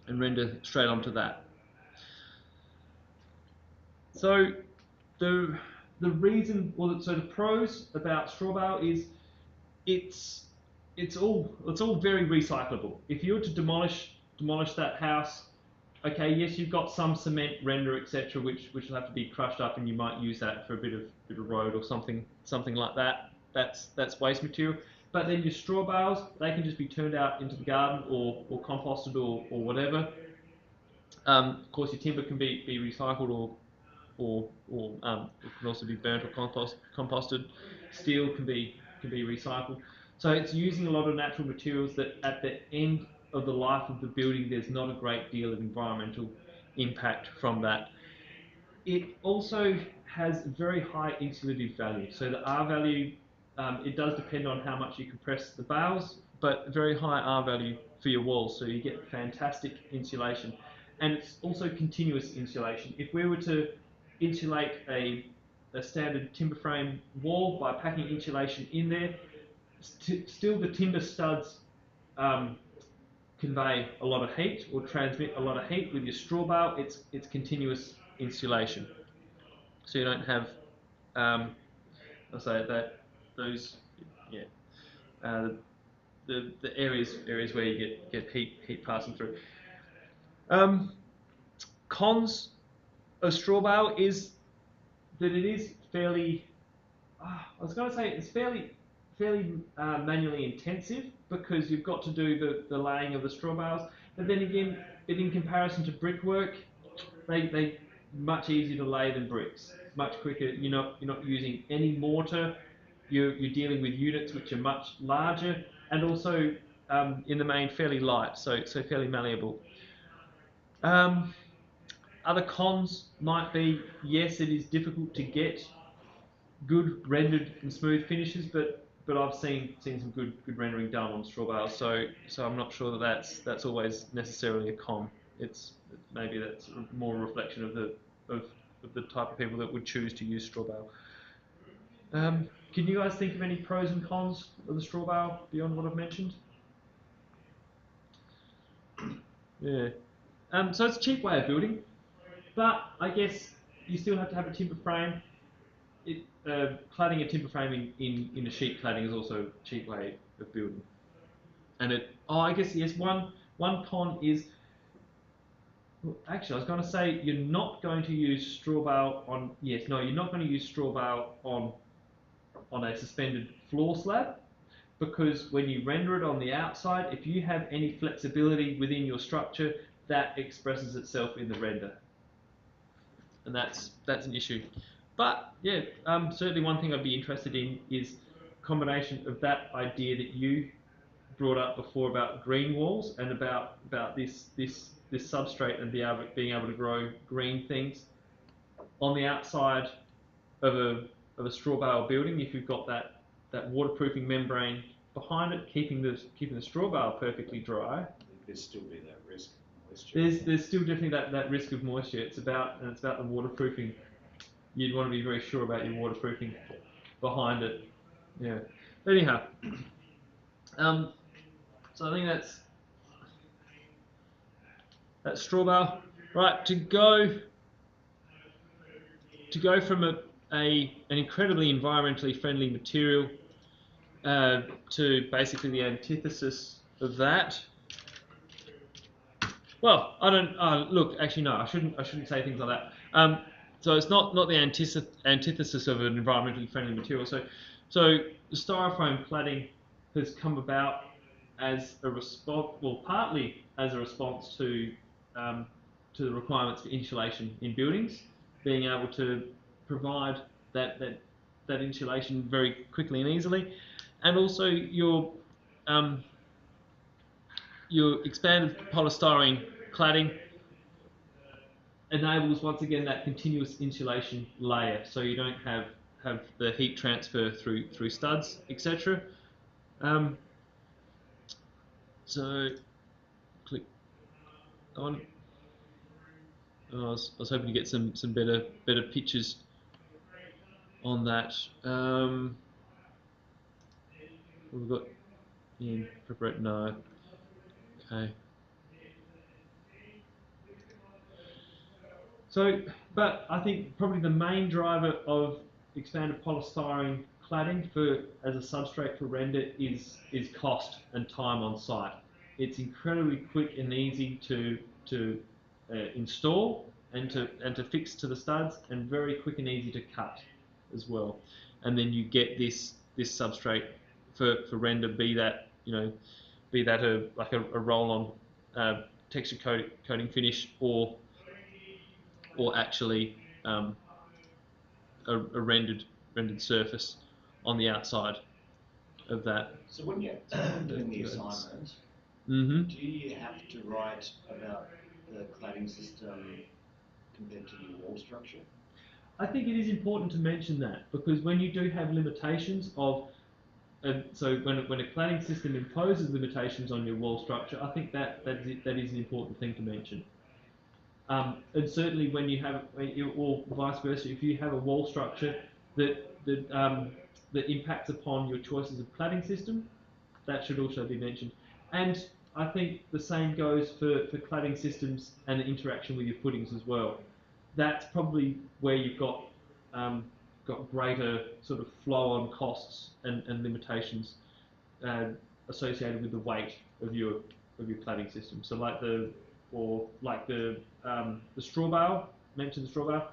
and render straight onto that. So the reason, so the pros about straw bale is it's all very recyclable. If you were to demolish that house, okay, yes, you've got some cement render, etc., which will have to be crushed up, and you might use that for a bit of road or something like that. That's waste material. But then your straw bales, they can just be turned out into the garden or composted or whatever. Of course, your timber can be recycled or it can also be burnt or composted. Steel can be recycled. So it's using a lot of natural materials that at the end of the life of the building, there's not a great deal of environmental impact from that. It also has very high insulative value. So the R value, it does depend on how much you compress the bales, but very high R value for your walls. So you get fantastic insulation. And it's also continuous insulation. If we were to insulate a standard timber frame wall by packing insulation in there, still the timber studs convey a lot of heat or transmit a lot of heat. With your straw bale, it's continuous insulation, so you don't have I'll say that those the areas where you get heat passing through. Cons of straw bale is that it is fairly. I was going to say it's fairly manually intensive because you've got to do the laying of the straw bales. But then again, in comparison to brickwork, they much easier to lay than bricks. Much quicker. You're not using any mortar. You're dealing with units which are much larger and also in the main fairly light, so fairly malleable. Other cons might be, yes, it is difficult to get good rendered and smooth finishes, but I've seen some good rendering done on straw bales, so I'm not sure that's always necessarily a con. Maybe that's more a reflection of the type of people that would choose to use straw bale. Can you guys think of any pros and cons of the straw bale beyond what I've mentioned? Yeah. So it's a cheap way of building, but I guess you still have to have a timber frame. Cladding a timber frame in a sheet cladding is also a cheap way of building. And I guess yes, one con is, well, actually I was going to say you're not going to use straw bale on, you're not going to use straw bale on a suspended floor slab, because when you render it on the outside, if you have any flexibility within your structure, that expresses itself in the render, and that's an issue. But yeah, certainly one thing I'd be interested in is a combination of that idea that you brought up before about green walls and about this substrate and being able to grow green things on the outside of a straw bale building. If you've got that waterproofing membrane behind it, keeping the straw bale perfectly dry.
There'd still be that risk of moisture.
There's still definitely that risk of moisture. It's about the waterproofing. You'd want to be very sure about your waterproofing behind it. Yeah. Anyhow, so I think that's straw bale. Right, to go from an incredibly environmentally friendly material to basically the antithesis of that. Well, I don't look. Actually, no. I shouldn't say things like that. So it's not the antithesis of an environmentally friendly material. So the styrofoam cladding has come about as a response, well, partly as a response to the requirements for insulation in buildings, being able to provide that insulation very quickly and easily, and also your expanded polystyrene cladding enables once again that continuous insulation layer, so you don't have the heat transfer through studs, etc. So click on. I was hoping to get some better pictures on that. We've got in preparation. No. Okay. So, but I think probably the main driver of expanded polystyrene cladding as a substrate for render is cost and time on site. It's incredibly quick and easy to install and to fix to the studs, and very quick and easy to cut as well. And then you get this substrate for render, be that a roll-on texture coating finish, or actually a rendered surface on the outside of that.
So when you're doing the assignment,
Mm-hmm.
do you have to write about the cladding system compared to your wall structure?
I think it is important to mention that, because when you do have limitations of, so when a cladding system imposes limitations on your wall structure, I think that is an important thing to mention. And certainly when you have, or vice versa, if you have a wall structure that impacts upon your choices of cladding system, that should also be mentioned. And I think the same goes for cladding systems and the interaction with your footings as well. That's probably where you've got greater sort of flow-on costs and limitations associated with the weight of your cladding system. So like the straw bale, mentioned the straw bale,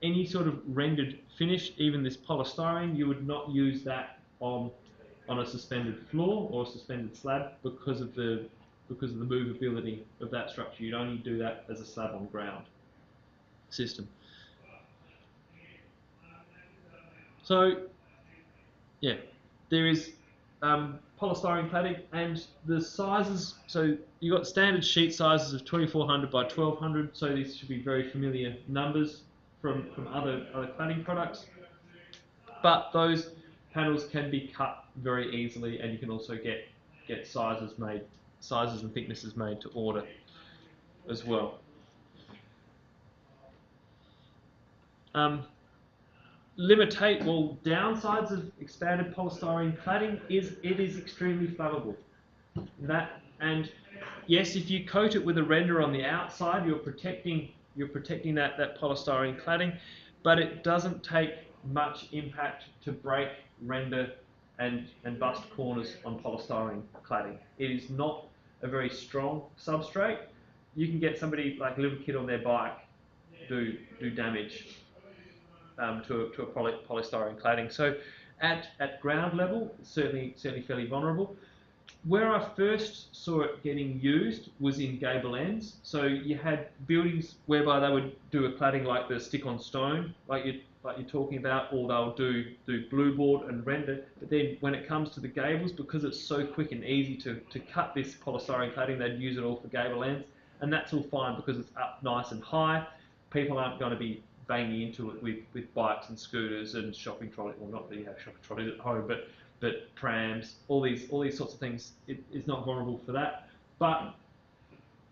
any sort of rendered finish, even this polystyrene, you would not use that on a suspended floor or a suspended slab because of the movability of that structure. You'd only do that as a slab on ground system. So yeah, there is polystyrene cladding, and the sizes. So you got standard sheet sizes of 2400 by 1200. So these should be very familiar numbers from other cladding products. But those panels can be cut very easily, and you can also get sizes and thicknesses made to order as well. Downsides of expanded polystyrene cladding is it is extremely flammable. And yes, if you coat it with a render on the outside, you're protecting that polystyrene cladding, but it doesn't take much impact to break, render, and bust corners on polystyrene cladding. It is not a very strong substrate. You can get somebody like a little kid on their bike do damage to a polystyrene cladding. So at ground level, certainly fairly vulnerable. Where I first saw it getting used was in gable ends. So you had buildings whereby they would do a cladding like the stick-on stone, like you're talking about, or they'll do blue board and render. But then when it comes to the gables, because it's so quick and easy to cut this polystyrene cladding, they'd use it all for gable ends, and that's all fine because it's up nice and high. People aren't going to be banging into it with bikes and scooters and shopping trolleys. Well, not that you have shopping trolleys at home, but prams, all these sorts of things. It's not vulnerable for that, but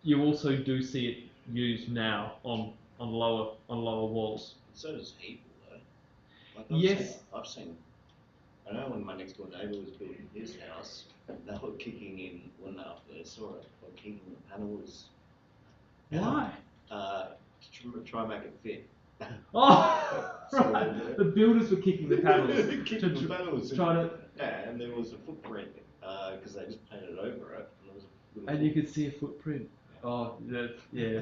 you also do see it used now on lower walls.
So does Hebel though. Like
Yes.
I've seen. I know when my next door neighbour was building his house, they were kicking in when they saw it. They were kicking the panels.
Why?
To try and make it fit.
Oh,
So
right. The builders were kicking the panels.
And there was a footprint because they just painted over it.
And you could see a footprint. Oh, yeah.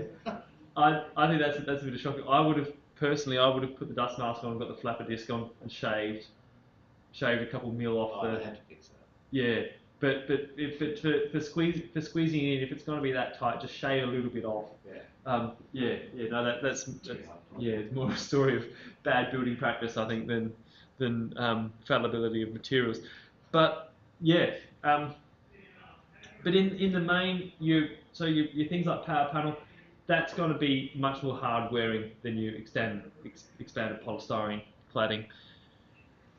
I think that's a bit of shocking. I would have put the dust mask on, got the flapper disc on, and shaved a couple mil off
I had to fix that.
Yeah, but for squeezing it in, if it's going to be that tight, just shave a little bit off.
Yeah.
No, that's it's more a story of bad building practice, I think, than fallibility of materials. But yeah, but in the main, your things like power panel, that's going to be much more hard wearing than your expanded polystyrene cladding.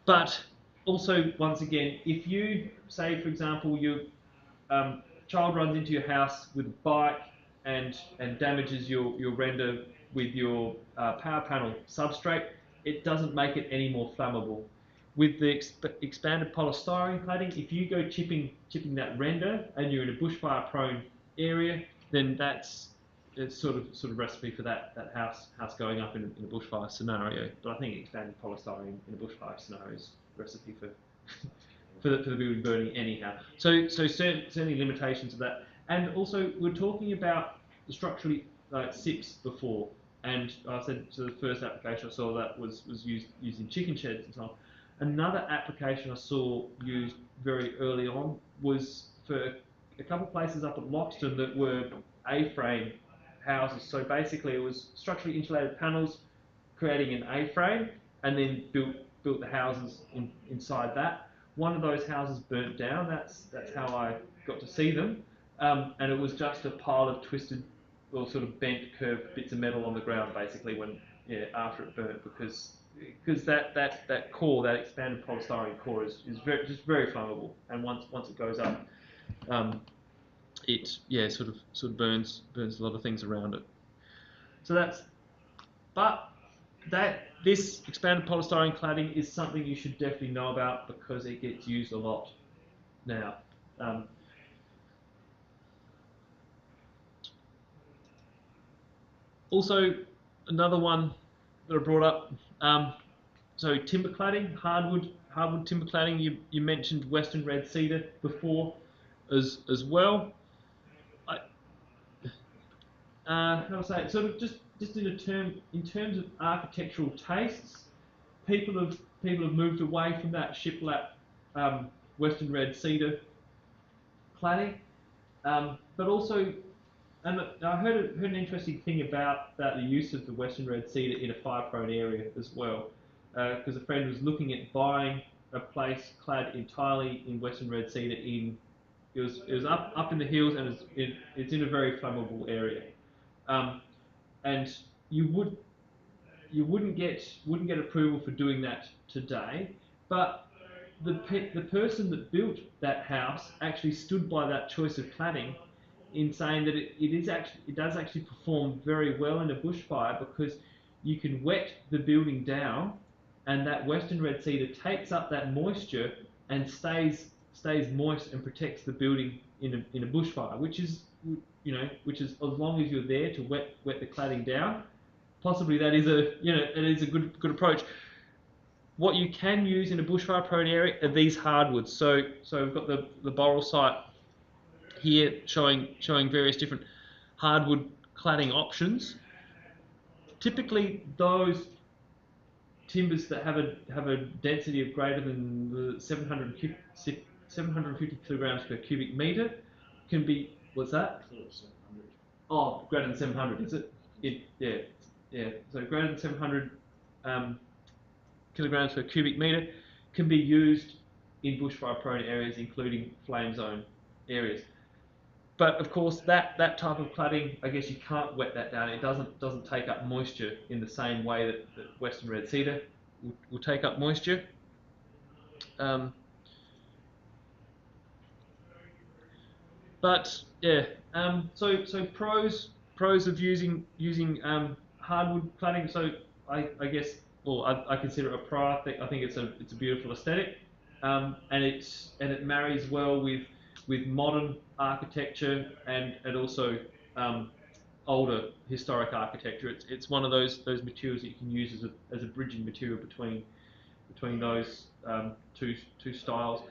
But also, once again, if you say, for example, your child runs into your house with a bike and damages your render with your power panel substrate, it doesn't make it any more flammable. With the expanded polystyrene cladding, if you go chipping that render and you're in a bushfire prone area, then it's sort of recipe for that house going up in a bushfire scenario. But I think expanded polystyrene in a bushfire scenario is recipe for the building burning anyhow. So certainly limitations of that. And also we're talking about the structurally SIPs before, and I said so the first application I saw that was used in chicken sheds and so on. Another application I saw used very early on was for a couple of places up at Loxton that were A-frame houses. So basically it was structurally insulated panels creating an A-frame, and then built the houses inside that. One of those houses burnt down. That's how I got to see them, and it was just a pile of twisted or sort of bent, curved bits of metal on the ground, basically after it burnt, because that core, that expanded polystyrene core, is very flammable, and once it goes up, it sort of burns a lot of things around it. So this expanded polystyrene cladding is something you should definitely know about because it gets used a lot now. Also, another one that I brought up, so timber cladding, hardwood hardwood timber cladding. You mentioned Western red cedar before, as well. How to say it? Sort of just in terms of architectural tastes, people have moved away from that shiplap Western red cedar cladding, but also, and I heard an interesting thing about the use of the Western red cedar in a fire-prone area as well, because a friend was looking at buying a place clad entirely in Western red cedar it was up in the hills, and it's in a very flammable area, and you wouldn't get approval for doing that today, but the person that built that house actually stood by that choice of cladding in saying that it does actually perform very well in a bushfire, because you can wet the building down, and that Western red cedar takes up that moisture and stays moist and protects the building in a bushfire, which is as long as you're there to wet the cladding down. Possibly that is a good approach. What you can use in a bushfire prone area are these hardwoods. So we've got the Boral site here showing various different hardwood cladding options. Typically, those timbers that have a density of greater than 750 kilograms per cubic meter can be, what's that? Oh, greater than 700, is it? Yeah. So greater than 700 kilograms per cubic meter can be used in bushfire-prone areas, including flame zone areas. But of course, that type of cladding, I guess you can't wet that down. It doesn't take up moisture in the same way that Western red cedar will take up moisture. But yeah, so pros of using hardwood cladding. So I guess, well, I consider it a pro. I think it's a beautiful aesthetic, and it marries well with modern architecture and also older historic architecture. It's one of those materials that you can use as a bridging material between those two styles.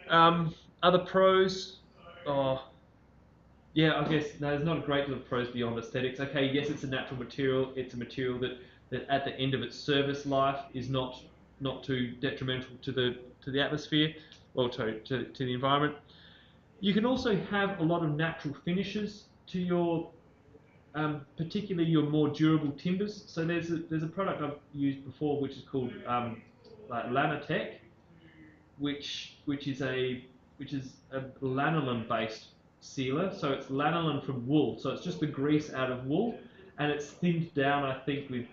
Other pros, yeah, I guess no, there's not a great deal of pros beyond aesthetics. Okay, yes, it's a natural material. It's a material that at the end of its service life is not too detrimental to the atmosphere or to the environment. You can also have a lot of natural finishes to your, particularly your more durable timbers. So there's a product I've used before which is called like Lanatec, which is a lanolin based sealer. So it's lanolin from wool. So it's just the grease out of wool, and it's thinned down, I think, with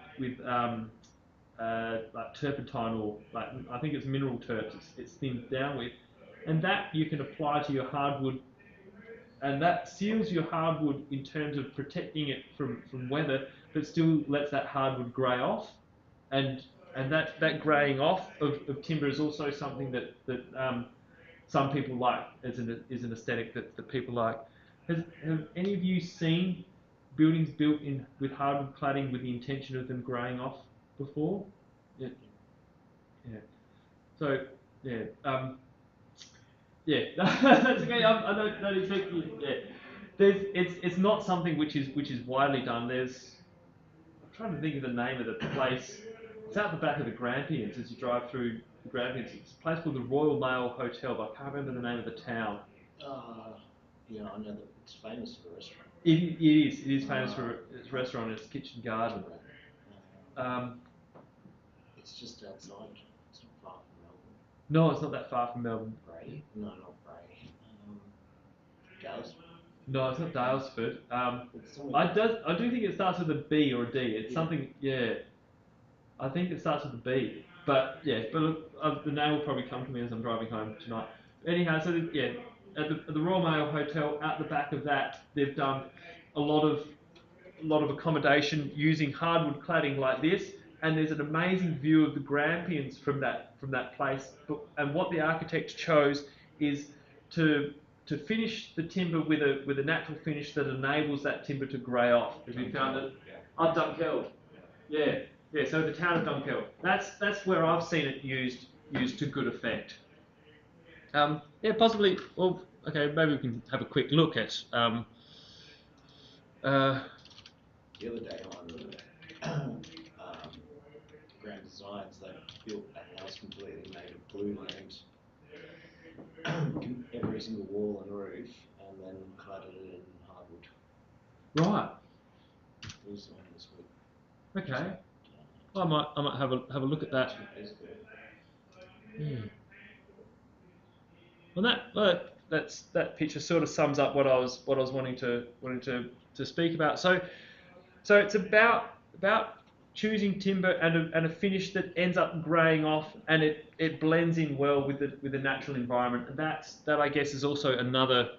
like turpentine, or like I think it's mineral terps. It's thinned down with, and that you can apply to your hardwood, and that seals your hardwood in terms of protecting it from weather, but still lets that hardwood grey off, and that greying off of timber is also something that some people like, is an aesthetic that people like. Have any of you seen buildings built with hardwood cladding with the intention of them greying off before? Yeah. So yeah. Yeah, that's okay. I don't expect you. Yeah, it's not something which is widely done. I'm trying to think of the name of the place. It's out the back of the Grampians as you drive through the Grampians. It's a place called the Royal Mail Hotel, but I can't remember the name of the town.
Yeah, I know that it's famous for a restaurant.
It is famous for its restaurant and its kitchen garden.
It's just outside. It's not far from Melbourne.
No, it's not that far from Melbourne.
Bray? No, not Bray. Dalesford?
No, it's not Dalesford. I do think it starts with a B or a D. It's something, yeah. I think it starts with a B. But yeah, the name will probably come to me as I'm driving home tonight. Anyhow, so yeah, at the Royal Mail Hotel, out the back of that, they've done a lot of accommodation using hardwood cladding like this, and there's an amazing view of the Grampians from that place. And what the architect chose is to finish the timber with a natural finish that enables that timber to grey off. Have you found it? Dunkeld. Yeah. So the town of Dunkeld. That's where I've seen it used used to good effect. Yeah, possibly. Well, okay, maybe we can have a quick look at.
The other day on Grand Designs, they built a house completely made of glue lamps, every single wall and roof, and then cladded it in hardwood.
Right.
It was on this week.
Okay. I might have a look at that.
2 days ago.
Hmm. Well, that picture sort of sums up what I was wanting to speak about. So it's about choosing timber and a finish that ends up greying off, and it blends in well with the natural environment. And that I guess is also another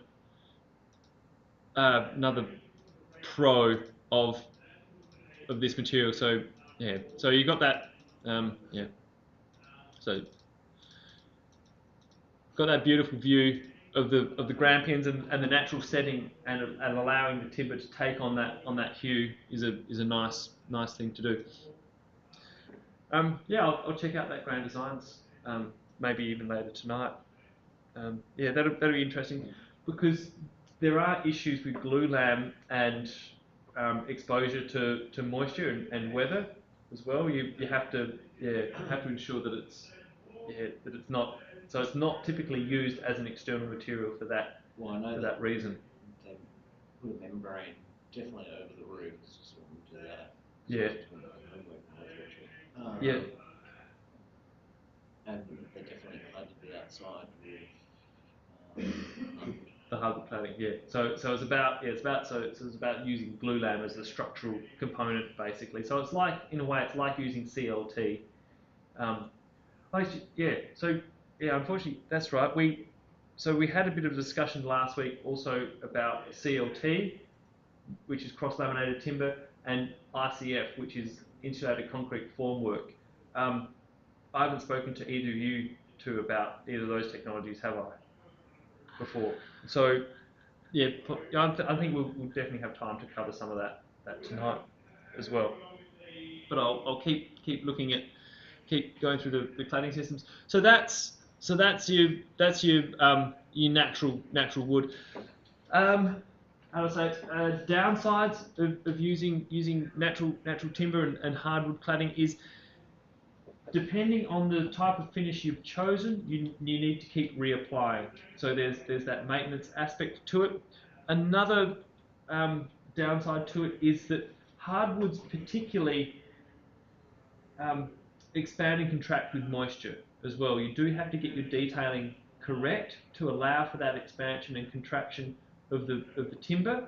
pro of this material. So yeah, so you got that. Yeah. So got that beautiful view of the grampians and the natural setting, and allowing the timber to take on that hue is a nice thing to do. Yeah, I'll check out that Grand Designs maybe even later tonight. Yeah, that'll be interesting, because there are issues with glue lam and exposure to moisture and weather as well. You have to ensure that it's not, so it's not typically used as an external material for that reason.
They put a membrane definitely over the roof. Just want to do that.
Yeah. Yeah.
And they definitely cladded the outside with
The hardwood cladding, yeah. So it's about using glue lam as the structural component, basically. So it's like, in a way, it's like using CLT. Unfortunately, that's right. We had a bit of discussion last week also about CLT, which is cross-laminated timber, and ICF, which is insulated concrete formwork. I haven't spoken to either of you two about either of those technologies, have I? Before. So yeah, I think we'll definitely have time to cover some of that tonight as well. But I'll keep going through the cladding systems. So that's your natural wood. How do I say it? Downsides of using natural timber and hardwood cladding is, depending on the type of finish you've chosen, you need to keep reapplying. So there's that maintenance aspect to it. Another downside to it is that hardwoods particularly expand and contract with moisture as well. You do have to get your detailing correct to allow for that expansion and contraction of the timber,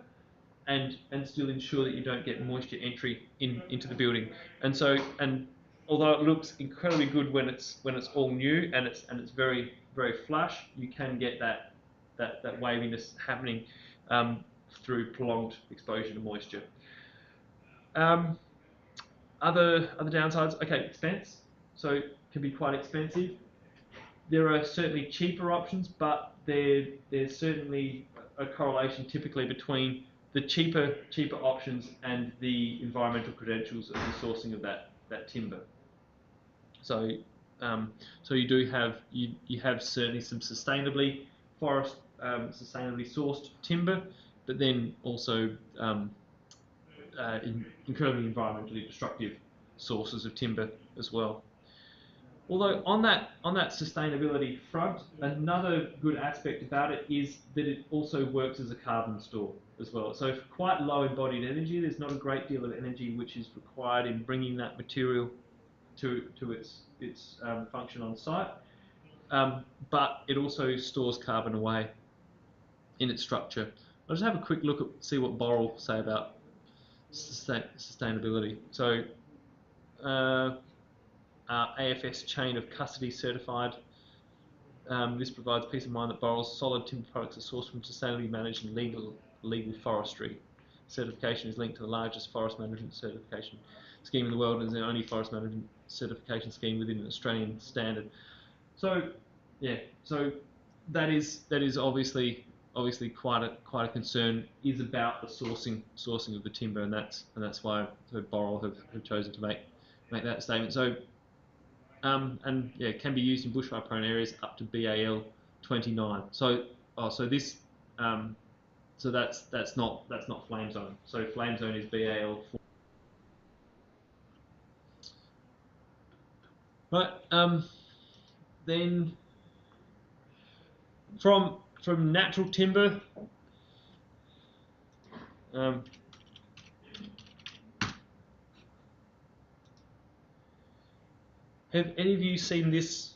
and still ensure that you don't get moisture entry into the building. And although it looks incredibly good when it's all new and it's very flush, you can get that waviness happening through prolonged exposure to moisture. Other downsides, okay, expense. So it can be quite expensive. There are certainly cheaper options, but there's certainly a correlation typically between the cheaper options and the environmental credentials of the sourcing of that timber. So you do have you have certainly some sustainably sourced timber, but then also incredibly environmentally destructive sources of timber as well. Although on that sustainability front, another good aspect about it is that it also works as a carbon store as well. So for quite low embodied energy, there's not a great deal of energy which is required in bringing that material to its function on site, but it also stores carbon away in its structure. I'll just have a quick look at see what Boral say about sustainability. So AFS chain of custody certified. This provides peace of mind that Boral's solid timber products are sourced from sustainably managed and legal forestry. Certification is linked to the largest forest management certification scheme in the world, and is the only forest management certification scheme within an Australian standard. So yeah, so that is obviously quite a concern, is about the sourcing of the timber, and that's why Boral have chosen to make that statement. So and yeah, can be used in bushfire-prone areas up to BAL 29. So this so that's not flame zone. So flame zone is BAL 4. Right. Then from natural timber. Have any of you seen this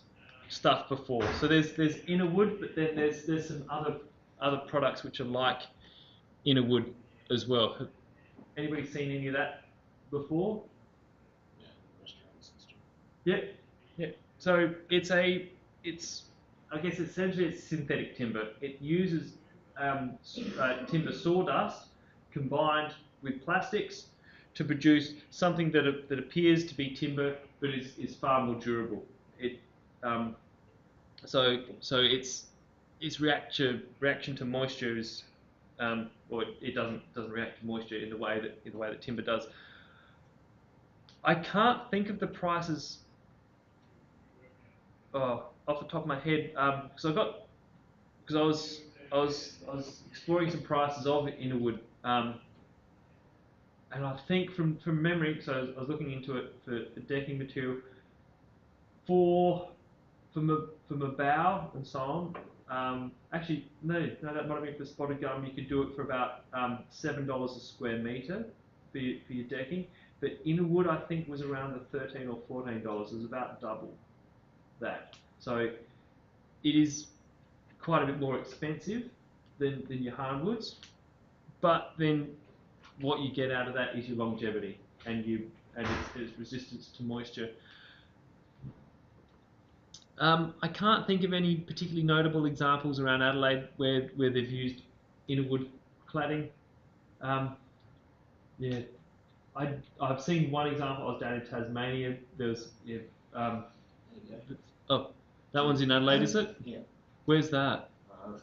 stuff before? So there's inner wood, but then there's some other products which are like inner wood as well. Have anybody seen any of that before?
Yeah, restaurants and stuff.
Yeah. So it's I guess essentially it's synthetic timber. It uses timber sawdust combined with plastics to produce something that appears to be timber but is far more durable. It so its reaction to moisture is or it doesn't react to moisture in the way that timber does. I can't think of the prices off the top of my head because I was exploring some prices of Innerwood, and I think from memory, so I was looking into it for decking material for from a bow and so on. Actually, no, that might have been for spotted gum. You could do it for about $7 a square meter for your decking. But Innerwood, I think, was around the $13 or $14. It was about double that. So it is quite a bit more expensive than your hardwoods, but then what you get out of that is your longevity and its resistance to moisture. I can't think of any particularly notable examples around Adelaide where they've used Innerwood cladding. Yeah, I've seen one example. I was down in Tasmania. There was
There you go.
oh, that one's in Adelaide, is it?
Yeah.
Where's that?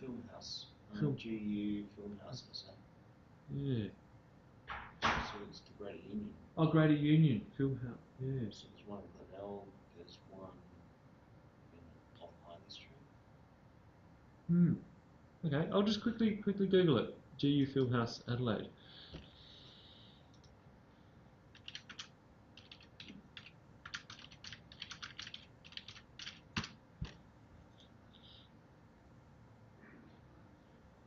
Film house.
Film.
GU Film House, I say.
Yeah.
So it's the Greater Union.
Oh, Greater Union Film House. Yeah.
So there's one in Glenelg, there's one off Harley Street.
Okay, I'll just quickly Google it. GU Film House Adelaide.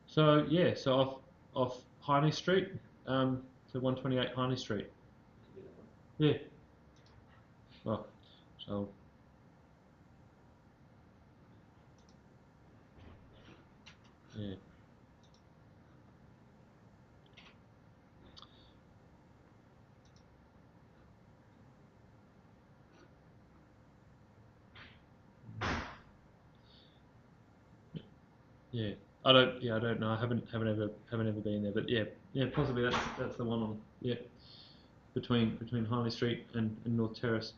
So yeah, so off Harney Street, so 128 Harney Street. Yeah. Oh, so yeah. Yeah, I don't know. I haven't ever been there, but yeah, possibly that's the one on between Harley Street and North Terrace.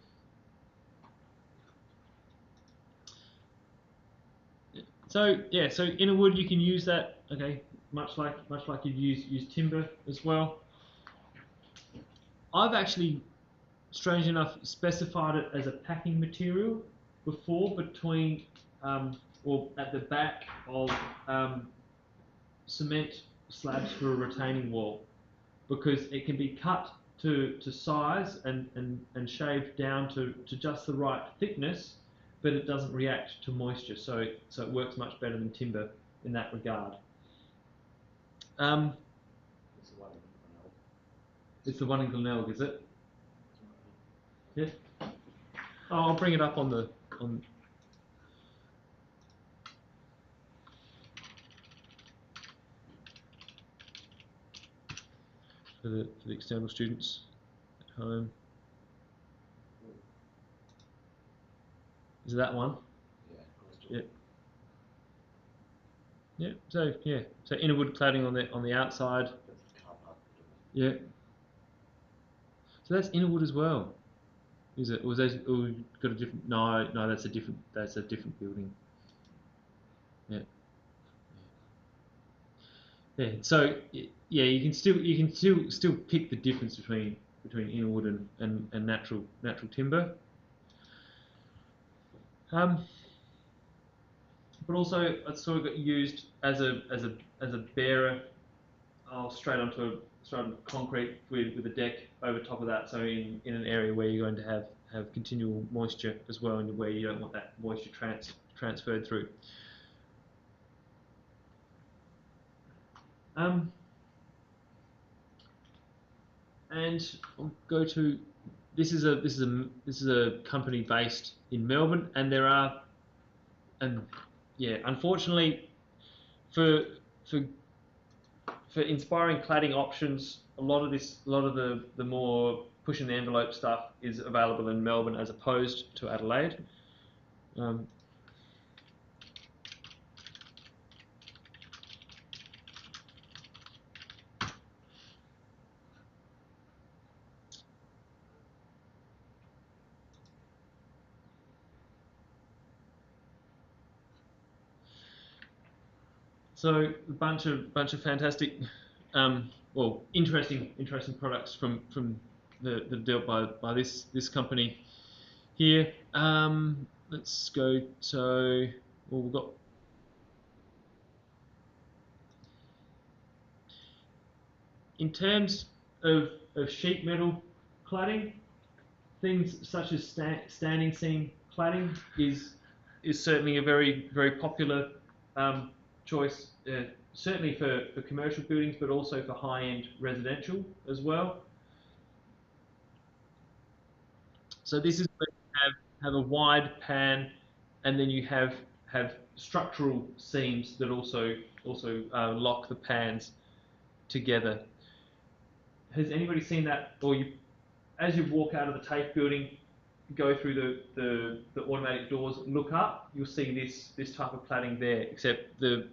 So yeah, so Innerwood you can use that. Okay, much like you'd use timber as well. I've actually, strange enough, specified it as a packing material before between or at the back of cement slabs for a retaining wall, because it can be cut to size and shaved down to just the right thickness, but it doesn't react to moisture, so it works much better than timber in that regard. It's the one in Glenelg, is it? Yeah. Oh, I'll bring it up on the for the external students at home. Is it that one? Yeah. Yeah. So so Innerwood cladding on the outside. Yeah. So that's Innerwood as well. Is it? Or was that, or got a different? No, that's a different building. Yeah. Yeah. So yeah, you can still pick the difference between Innerwood and natural timber. But also it sort of got used as a bearer, straight onto concrete with a deck over top of that. So in an area where you're going to have continual moisture as well, and where you don't want that moisture transferred through. And I'll go to this is a company based in Melbourne, and there are, and yeah, unfortunately for inspiring cladding options, a lot of the more pushing the envelope stuff is available in Melbourne as opposed to Adelaide. So a bunch of fantastic, well, interesting products from the dealt by this company here. Let's go. So well, we've got in terms of sheet metal cladding, things such as standing seam cladding is certainly a very popular choice, certainly for commercial buildings, but also for high-end residential as well. So this is where you have a wide pan, and then you have structural seams that also lock the pans together. Has anybody seen that? Or as you walk out of the TAFE building, go through the automatic doors, look up, you'll see this type of cladding there. Except the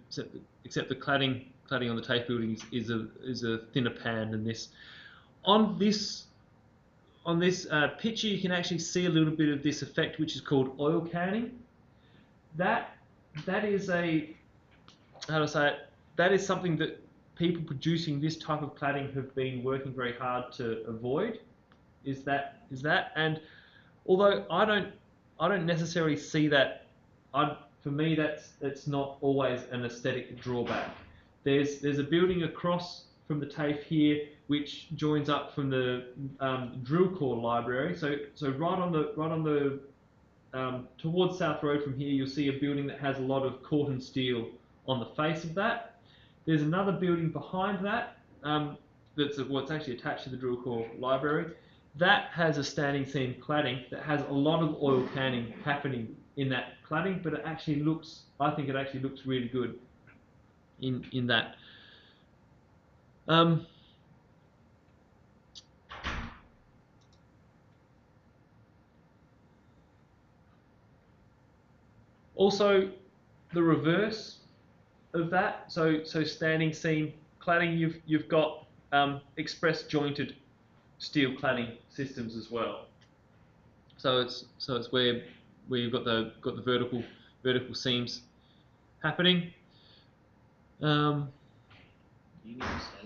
cladding on the TAFE building is a thinner pan than this. On this picture, you can actually see a little bit of this effect, which is called oil canning. That is that is something that people producing this type of cladding have been working very hard to avoid. Is that and although I don't necessarily see that, for me that's not always an aesthetic drawback. There's a building across from the TAFE here which joins up from the drill core library. So right on the towards South Road from here, you'll see a building that has a lot of Corten steel on the face of that. There's another building behind that that's what's actually attached to the drill core library. That has a standing seam cladding that has a lot of oil canning happening in that cladding, but I think it actually looks really good in that. Also, the reverse of that, so standing seam cladding, you've got express jointed steel cladding systems as well. So it's where you've got the vertical seams happening.
Uni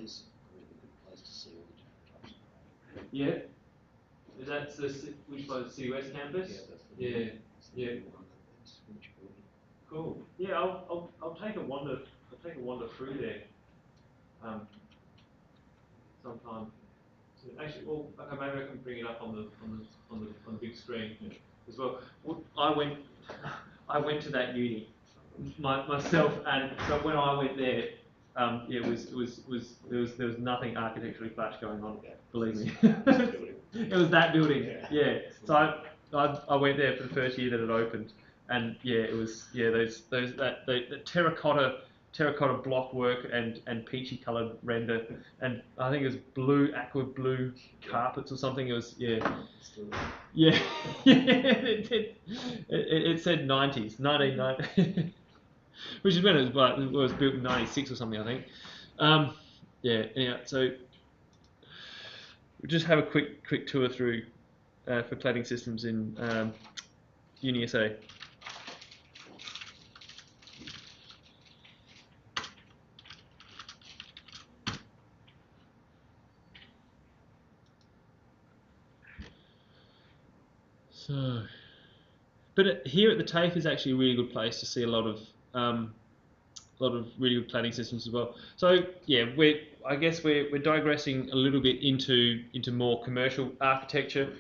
is a really good place to see all the countertops.
Yeah. That's which was the City West campus? Yeah, yeah. Cool. Yeah, I'll take a wander through there. Sometime. Actually, well, okay, maybe I can bring it up on the big screen as well. I went to that uni myself, and so when I went there, yeah, there was nothing architecturally flash going on. Believe me, it was that building. Yeah. So I went there for the first year that it opened, and yeah, it was the terracotta block work and peachy coloured render, and I think it was aqua blue carpets or something. It was yeah. It said 90s, 1990, which is when it was built in 96 or something, I think. Yeah. Anyhow, so we'll just have a quick tour through for cladding systems in UniSA. So But here at the TAFE is actually a really good place to see a lot of really good cladding systems as well. So yeah, I guess we're digressing a little bit into more commercial architecture.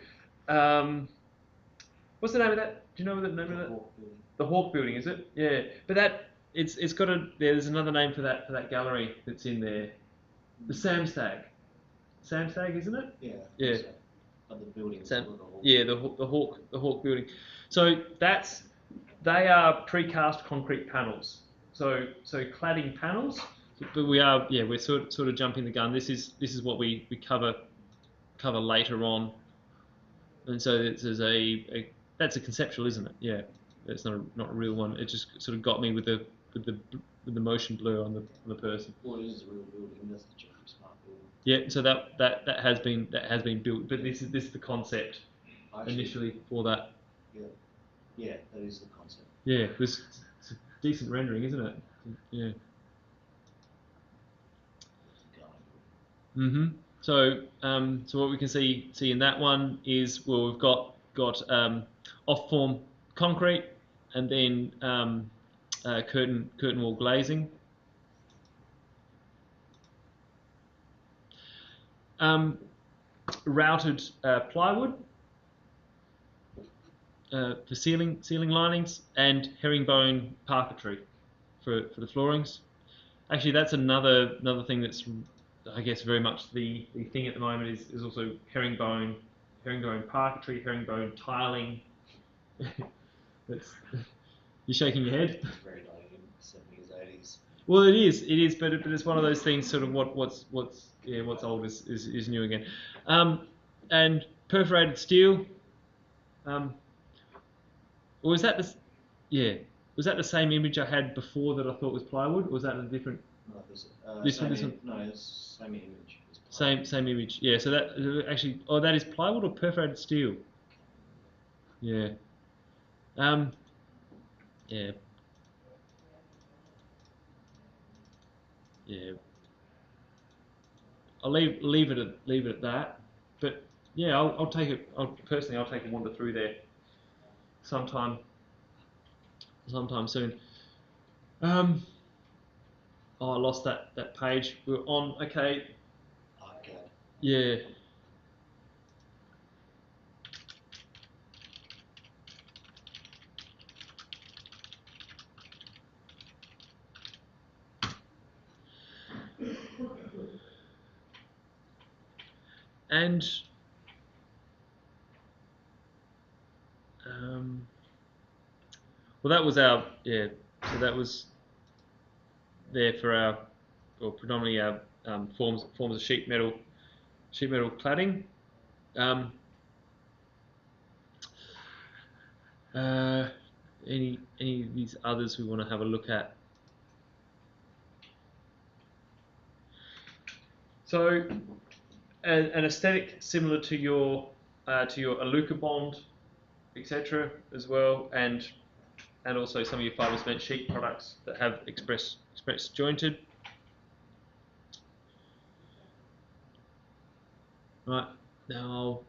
What's the name of that? Do you know the name of that? The Hawk Building, is it? Yeah, but it's got there's another name for that gallery that's in there. The Samstag. Samstag, isn't it?
Yeah.
Yeah.
Other buildings.
The Hawk Building. So they are precast concrete panels. So cladding panels. But we're sort of jumping the gun. This is what we cover later on. And so there's that's a conceptual, isn't it? Yeah, it's not a real one. It just sort of got me with the motion blur on the person.
Well, it is a real building. That's the Jeffrey Smart building.
Yeah, so that has been built, but this is the concept initially for that.
Yeah, that is the concept.
Yeah, it's a decent rendering, isn't it? Yeah. So what we can see in that one is, well, we've got off-form concrete and then curtain wall glazing. Routed plywood for ceiling linings, and herringbone parquetry for the floorings. Actually, that's another thing that's, I guess, very much the thing at the moment is also herringbone parquetry, herringbone tiling. You're shaking your head.
It's very 1970s, 80s.
Well, it is, but it's one of those things. Sort of what's old is new again. And perforated steel. Or was that was that the same image I had before that I thought was plywood, or was that a different?
No,
this one.
No, it's same image.
Same image. Yeah. So that actually, that is plywood or perforated steel. Yeah. Yeah. Yeah. I'll leave it at that. But yeah, I'll take it. I'll take a wander through there sometime soon. I lost that page. We're on. Okay.
Okay.
Yeah. And well, that was our So that was there for our, or predominantly our forms of sheet metal cladding. Any of these others we want to have a look at? So an aesthetic similar to your Aluka bond, etc. as well, and also some of your fibre cement sheet products that have express jointed. Right, now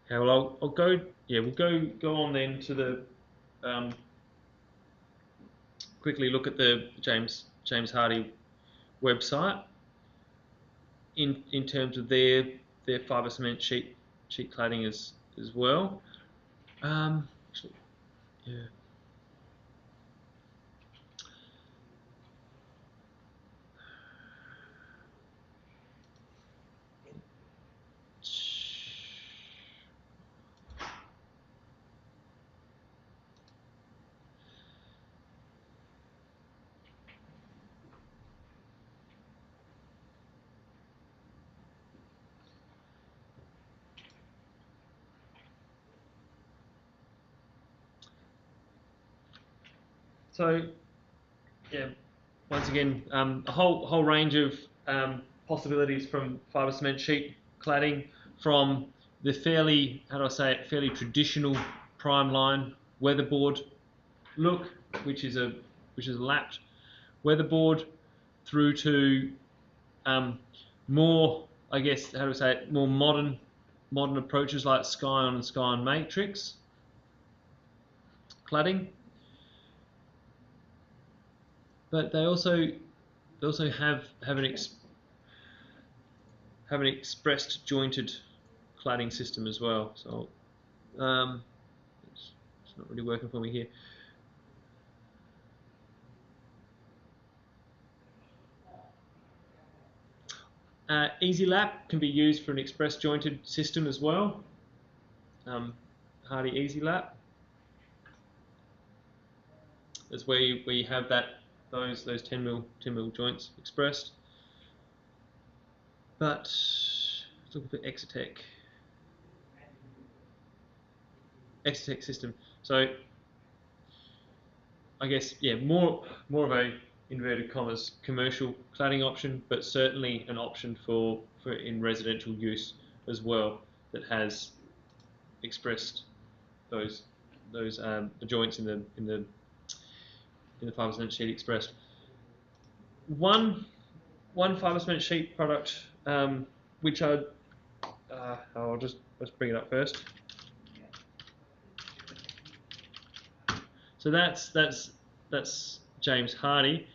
okay, well I'll go. Yeah, we'll go on then to the quickly look at the James Hardie website in terms of their fibre cement sheet cladding as well. Actually, yeah. So, yeah, once again, a whole range of possibilities from fibre cement sheet cladding, from the fairly traditional prime line weatherboard look, which is a lapped weatherboard, through to more, I guess, how do I say it, more modern approaches like Scion and Scion Matrix cladding. But they also have an expressed jointed cladding system as well. So it's not really working for me here. Easy Lap can be used for an express jointed system as well. Hardy Easy Lap is where you have those 10mm joints expressed. But let's look for Exotec system. So I guess, yeah, more of a inverted commas commercial cladding option, but certainly an option for in residential use as well, that has expressed those the joints in the fibre cement sheet expressed. One fibre cement sheet product which I'll just bring it up first. So that's James Hardy.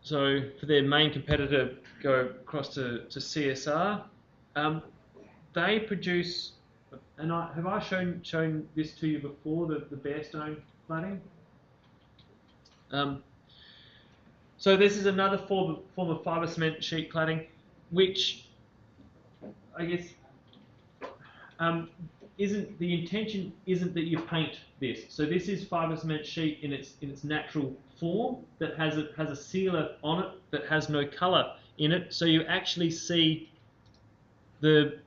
So for their main competitor, go across to CSR. They produce, and have I shown this to you before, the barestone cladding? So this is another form of fibre cement sheet cladding, which I guess isn't the intention isn't that you paint this. So this is fibre cement sheet in its natural form that has a sealer on it that has no colour in it. So you actually see the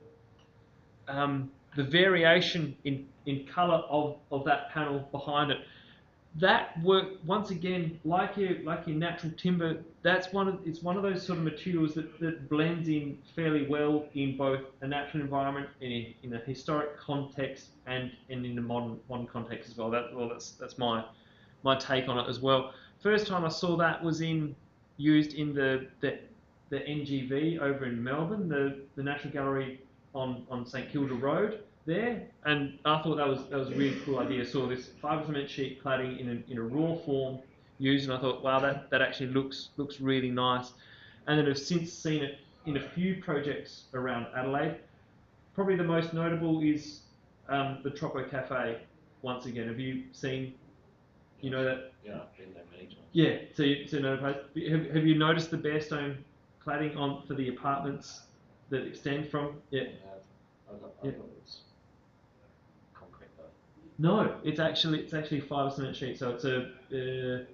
variation in colour of that panel behind it. That work, once again, like your natural timber, it's one of those sort of materials that blends in fairly well in both a natural environment, in a historic context, and in a modern context as well. That's my take on it as well. First time I saw that was used in the NGV over in Melbourne, the National Gallery on St Kilda Road there, and I thought that was a really cool idea. I saw this fibre cement sheet cladding in a raw form used, and I thought, wow, that actually looks really nice. And then I've since seen it in a few projects around Adelaide. Probably the most notable is the Tropo Cafe. Once again, have you seen? You know that?
Yeah, I've been there many times.
Yeah, so another place. Have you noticed the barestone cladding for the apartments that extend from? Yeah.
I thought it was concrete though.
No, it's actually fibre cement sheet. So it's a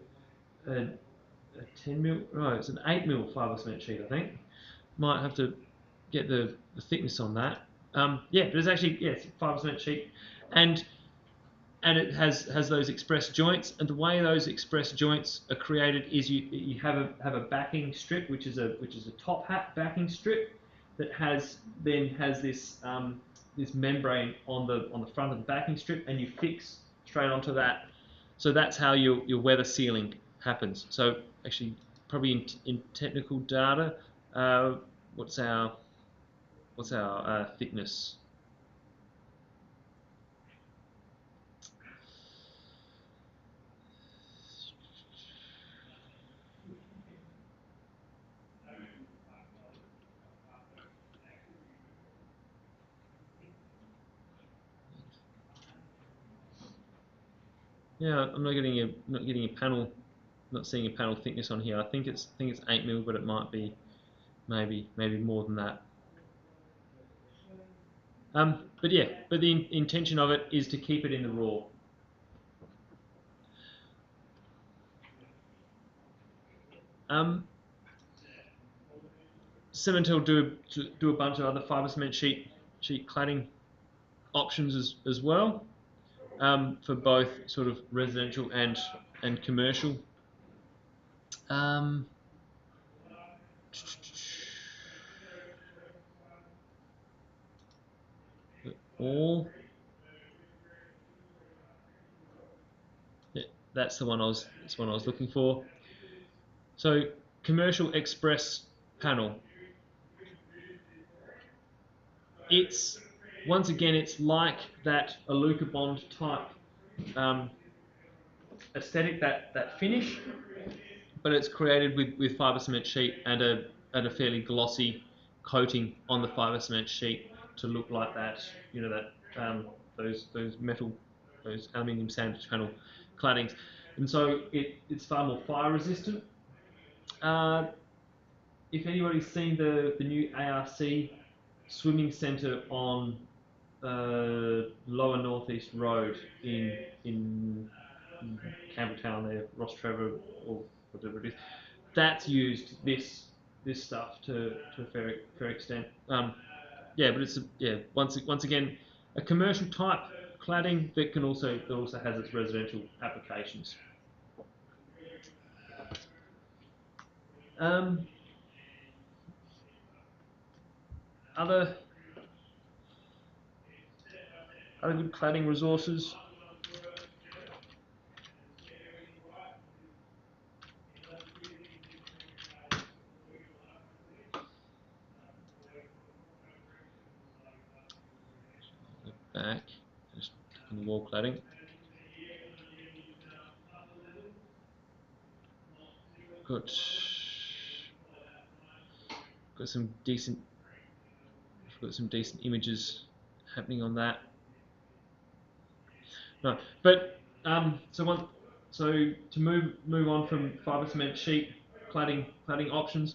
10mm. No, it's an 8mm fibre cement sheet. I think. Might have to get the thickness on that. Yeah, but it's actually, it's fibre cement sheet, and it has those express joints. And the way those express joints are created is you have a backing strip, which is a top hat backing strip that has this this membrane on the front of the backing strip, and you fix straight onto that. So that's how your weather sealing happens. So actually, probably in technical data, what's our thickness? Yeah, I'm not getting a panel, not seeing a panel thickness on here. I think it's 8mm, but it might be maybe more than that. But yeah, but the intention of it is to keep it in the raw. Cementel do a bunch of other fibre cement sheet cladding options as well, for both sort of residential and commercial. All that's the one I was looking for. So commercial express panel. It's once again it's like that Aluka Bond type aesthetic, that finish, but it's created with fibre cement sheet and a fairly glossy coating on the fibre cement sheet to look like that, you know, that those metal, those aluminium sandwich panel claddings, and so it's far more fire resistant. If anybody's seen the new ARC swimming centre on Lower Northeast Road in Campbelltown there, Ross Trevor or whatever it is, that's used this stuff to a fair extent. Yeah, but it's once again a commercial type cladding that also has its residential applications. Other good cladding resources. Back, just on the wall cladding. Got some decent images happening on that. No, but so to move on from fibre cement sheet cladding options,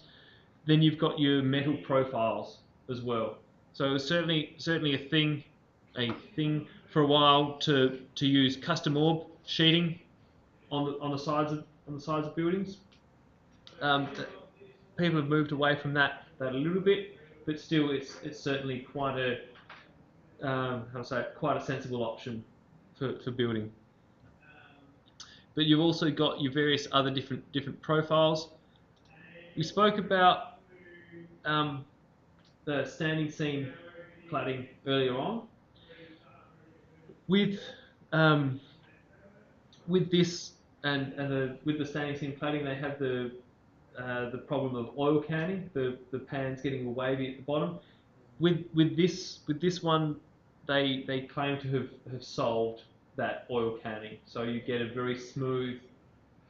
then you've got your metal profiles as well. So it's certainly a thing for a while to use custom orb sheeting on the sides of buildings. People have moved away from that a little bit, but still it's certainly quite a sensible option for building. But you've also got your various other different profiles. We spoke about the standing seam cladding earlier on. With this with the standing seam cladding, they have the problem of oil canning, the pans getting all wavy at the bottom. With this one, they claim to have solved that oil canning, so you get a very smooth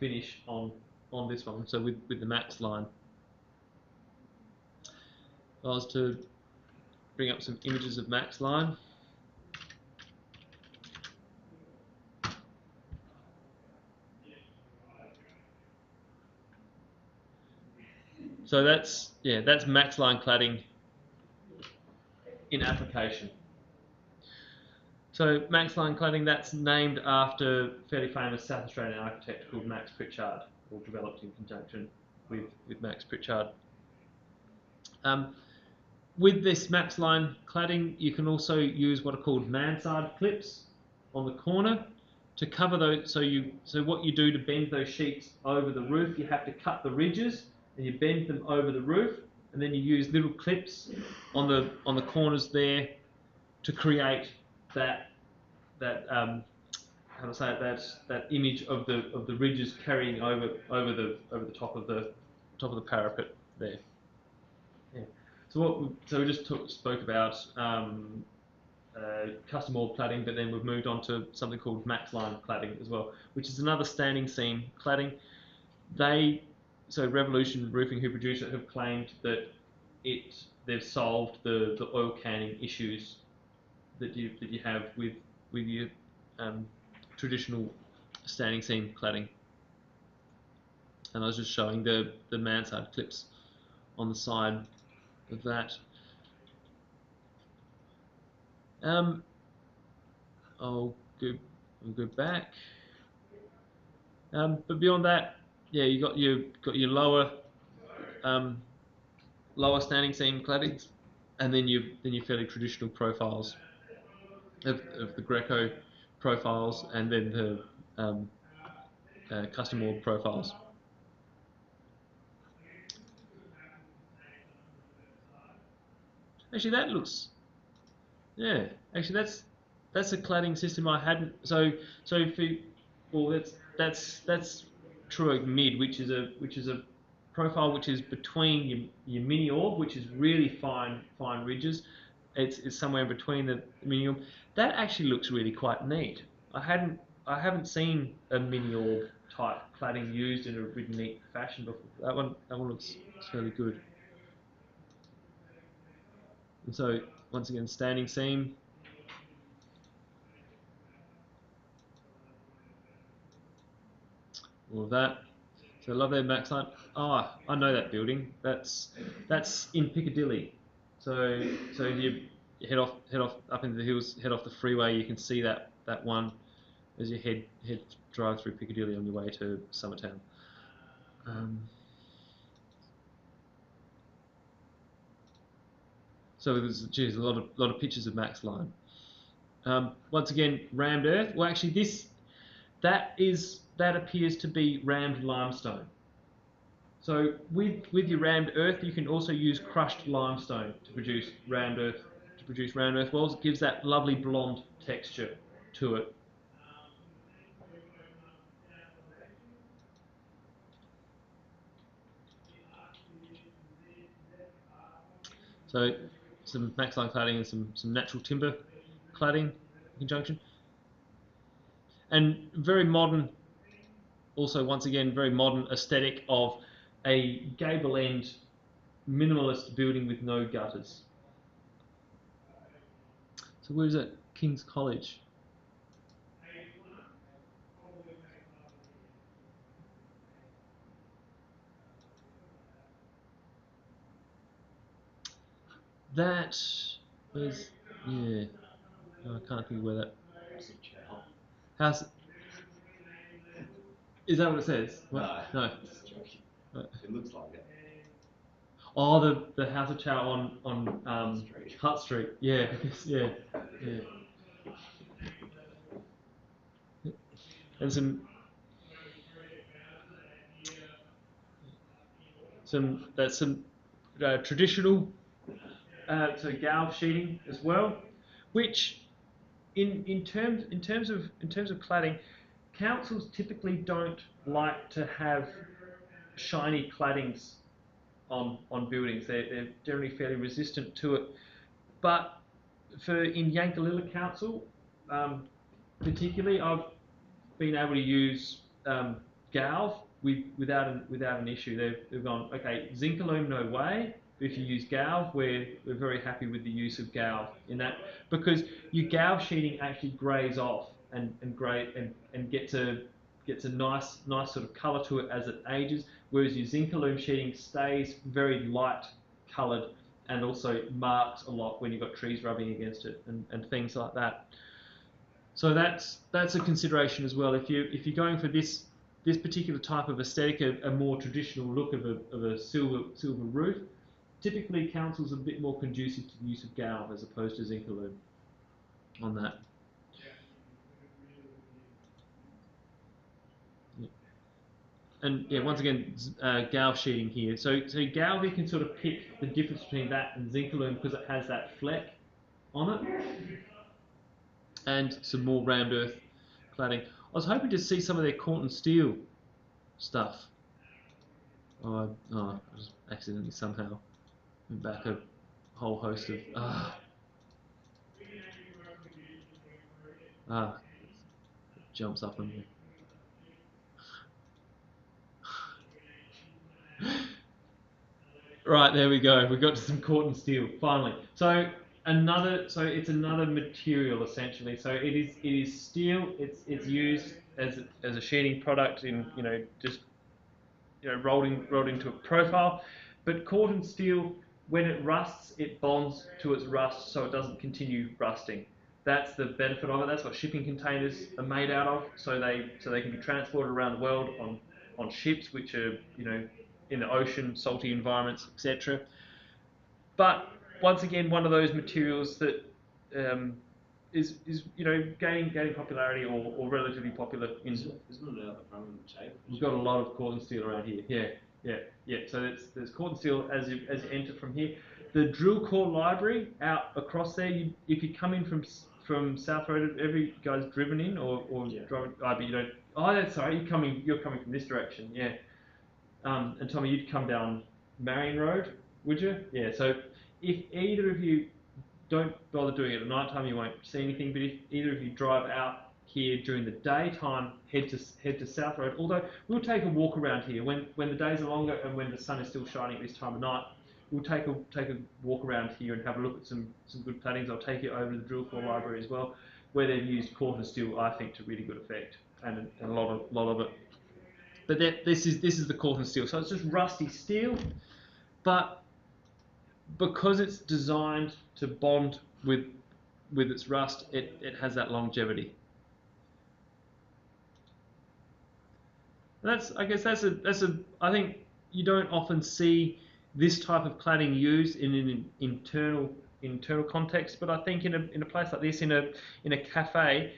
finish on this one. So with the Max line, I was to bring up some images of Max line. So that's Max line cladding in application. So Max line cladding, that's named after a fairly famous South Australian architect called Max Pritchard, or developed in conjunction with Max Pritchard. With this Max line cladding, you can also use what are called mansard clips on the corner to cover those. So what you do to bend those sheets over the roof, you have to cut the ridges and you bend them over the roof, and then you use little clips on the corners there to create that image of the ridges carrying over the top of the parapet there. Yeah. So we just spoke about custom orb cladding, but then we've moved on to something called Max line cladding as well, which is another standing seam cladding. So Revolution Roofing, who produced it, have claimed that they've solved the oil canning issues that you have with your traditional standing seam cladding. And I was just showing the mansard clips on the side of that. I'll go back. But beyond that, yeah, you got your lower standing seam claddings, and then your fairly traditional profiles of the Greco profiles, and then the custom orb profiles. Actually, that looks, yeah. Actually, that's a cladding system I hadn't. So that's true mid, which is a profile which is between your mini orb, which is really fine ridges. It's somewhere in between the mini orb. That actually looks really quite neat. I haven't seen a mini orb type cladding used in a really neat fashion before. That one looks fairly good. And so once again, standing seam. All of that. So I love their max line. Ah, I know that building. That's in Piccadilly. So you head off up into the hills, head off the freeway. You can see that one as you drive through Piccadilly on your way to Summertown. So there's a lot of pictures of max line. Once again, rammed earth. Well, actually, that appears to be rammed limestone. So with your rammed earth, you can also use crushed limestone to produce rammed earth walls. It gives that lovely blonde texture to it. So some max line cladding and some natural timber cladding in conjunction. And very modern, also once again, very modern aesthetic of a gable end minimalist building with no gutters. So where is it? King's College. That was, yeah, I can't think where that house. Is that what it says? What? No.
It looks like it.
Oh, the House of Chow on Hutt Street. Yeah, yeah. And some traditional so galv sheeting as well, which in terms of cladding, councils typically don't like to have shiny claddings on buildings. They're generally fairly resistant to it. But in Yankalilla Council, particularly, I've been able to use galv without an issue. They've gone, okay, Zincalume no way. But if you use galv, we're very happy with the use of galv in that, because your galv sheeting actually greys off and gets a nice sort of colour to it as it ages, whereas your Zincalume sheeting stays very light coloured and also marks a lot when you've got trees rubbing against it and things like that. So that's a consideration as well. If you're going for this particular type of aesthetic, a more traditional look of a silver roof, typically councils are a bit more conducive to the use of galv as opposed to Zincalume on that. Yeah. And yeah, once again, galv sheeting here. So galv, you can sort of pick the difference between that and Zincalume because it has that fleck on it. And some more rammed earth cladding. I was hoping to see some of their Corten steel stuff. I just accidentally somehow went back a whole host of jumps up on me. Right, there we go. We got to some Corten steel finally. So it's another material essentially. So it is steel. It's used as a sheeting product in just rolled into a profile. But Corten steel, when it rusts, it bonds to its rust, so it doesn't continue rusting. That's the benefit of it. That's what shipping containers are made out of. So they can be transported around the world on ships, which are in the ocean, salty environments, etc. But once again, one of those materials that is gaining popularity or relatively popular.
Isn't it out the front of the tape?
We've got a lot of Corten steel around here. Yeah. So there's Corten steel as you enter from here. The drill core library out across there. If you come in from South Road, have you guys driven in or driving? But you don't. Oh, that's sorry. You're coming from this direction, yeah. And Tommy, you'd come down Marion Road, would you? Yeah. So if either of you don't bother doing it at night time, you won't see anything. But if either of you drive out here during the daytime, head to South Road. Although we'll take a walk around here when the days are longer and when the sun is still shining at this time of night. We'll take a walk around here and have a look at some good plattings. I'll take you over to the drill core library as well, where they've used corten steel, I think, to really good effect, and a lot of it. But this is the corten steel, so it's just rusty steel, but because it's designed to bond with its rust, it has that longevity. And I think you don't often see this type of cladding used in an internal context, but I think in a place like this, in a cafe,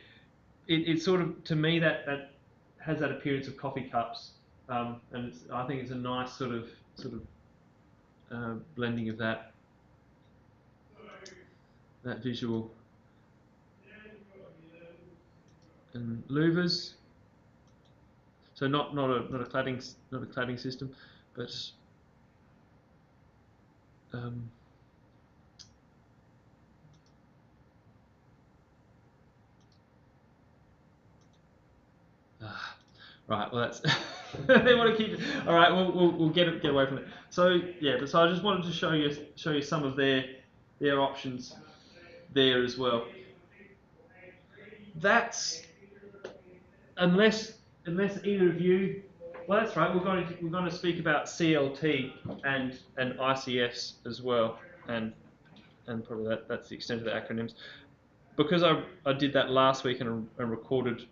it sort of, to me, that has that appearance of coffee cups, and I think it's a nice sort of blending of that visual. And louvers, so not a cladding system, but right. Well, that's they want to keep it. All right. We'll get away from it. So yeah, so I just wanted to show you some of their options there as well. That's unless either of you. Well, that's right. We're going to speak about CLT and ICFs as well, and probably that's the extent of the acronyms. Because I did that last week and recorded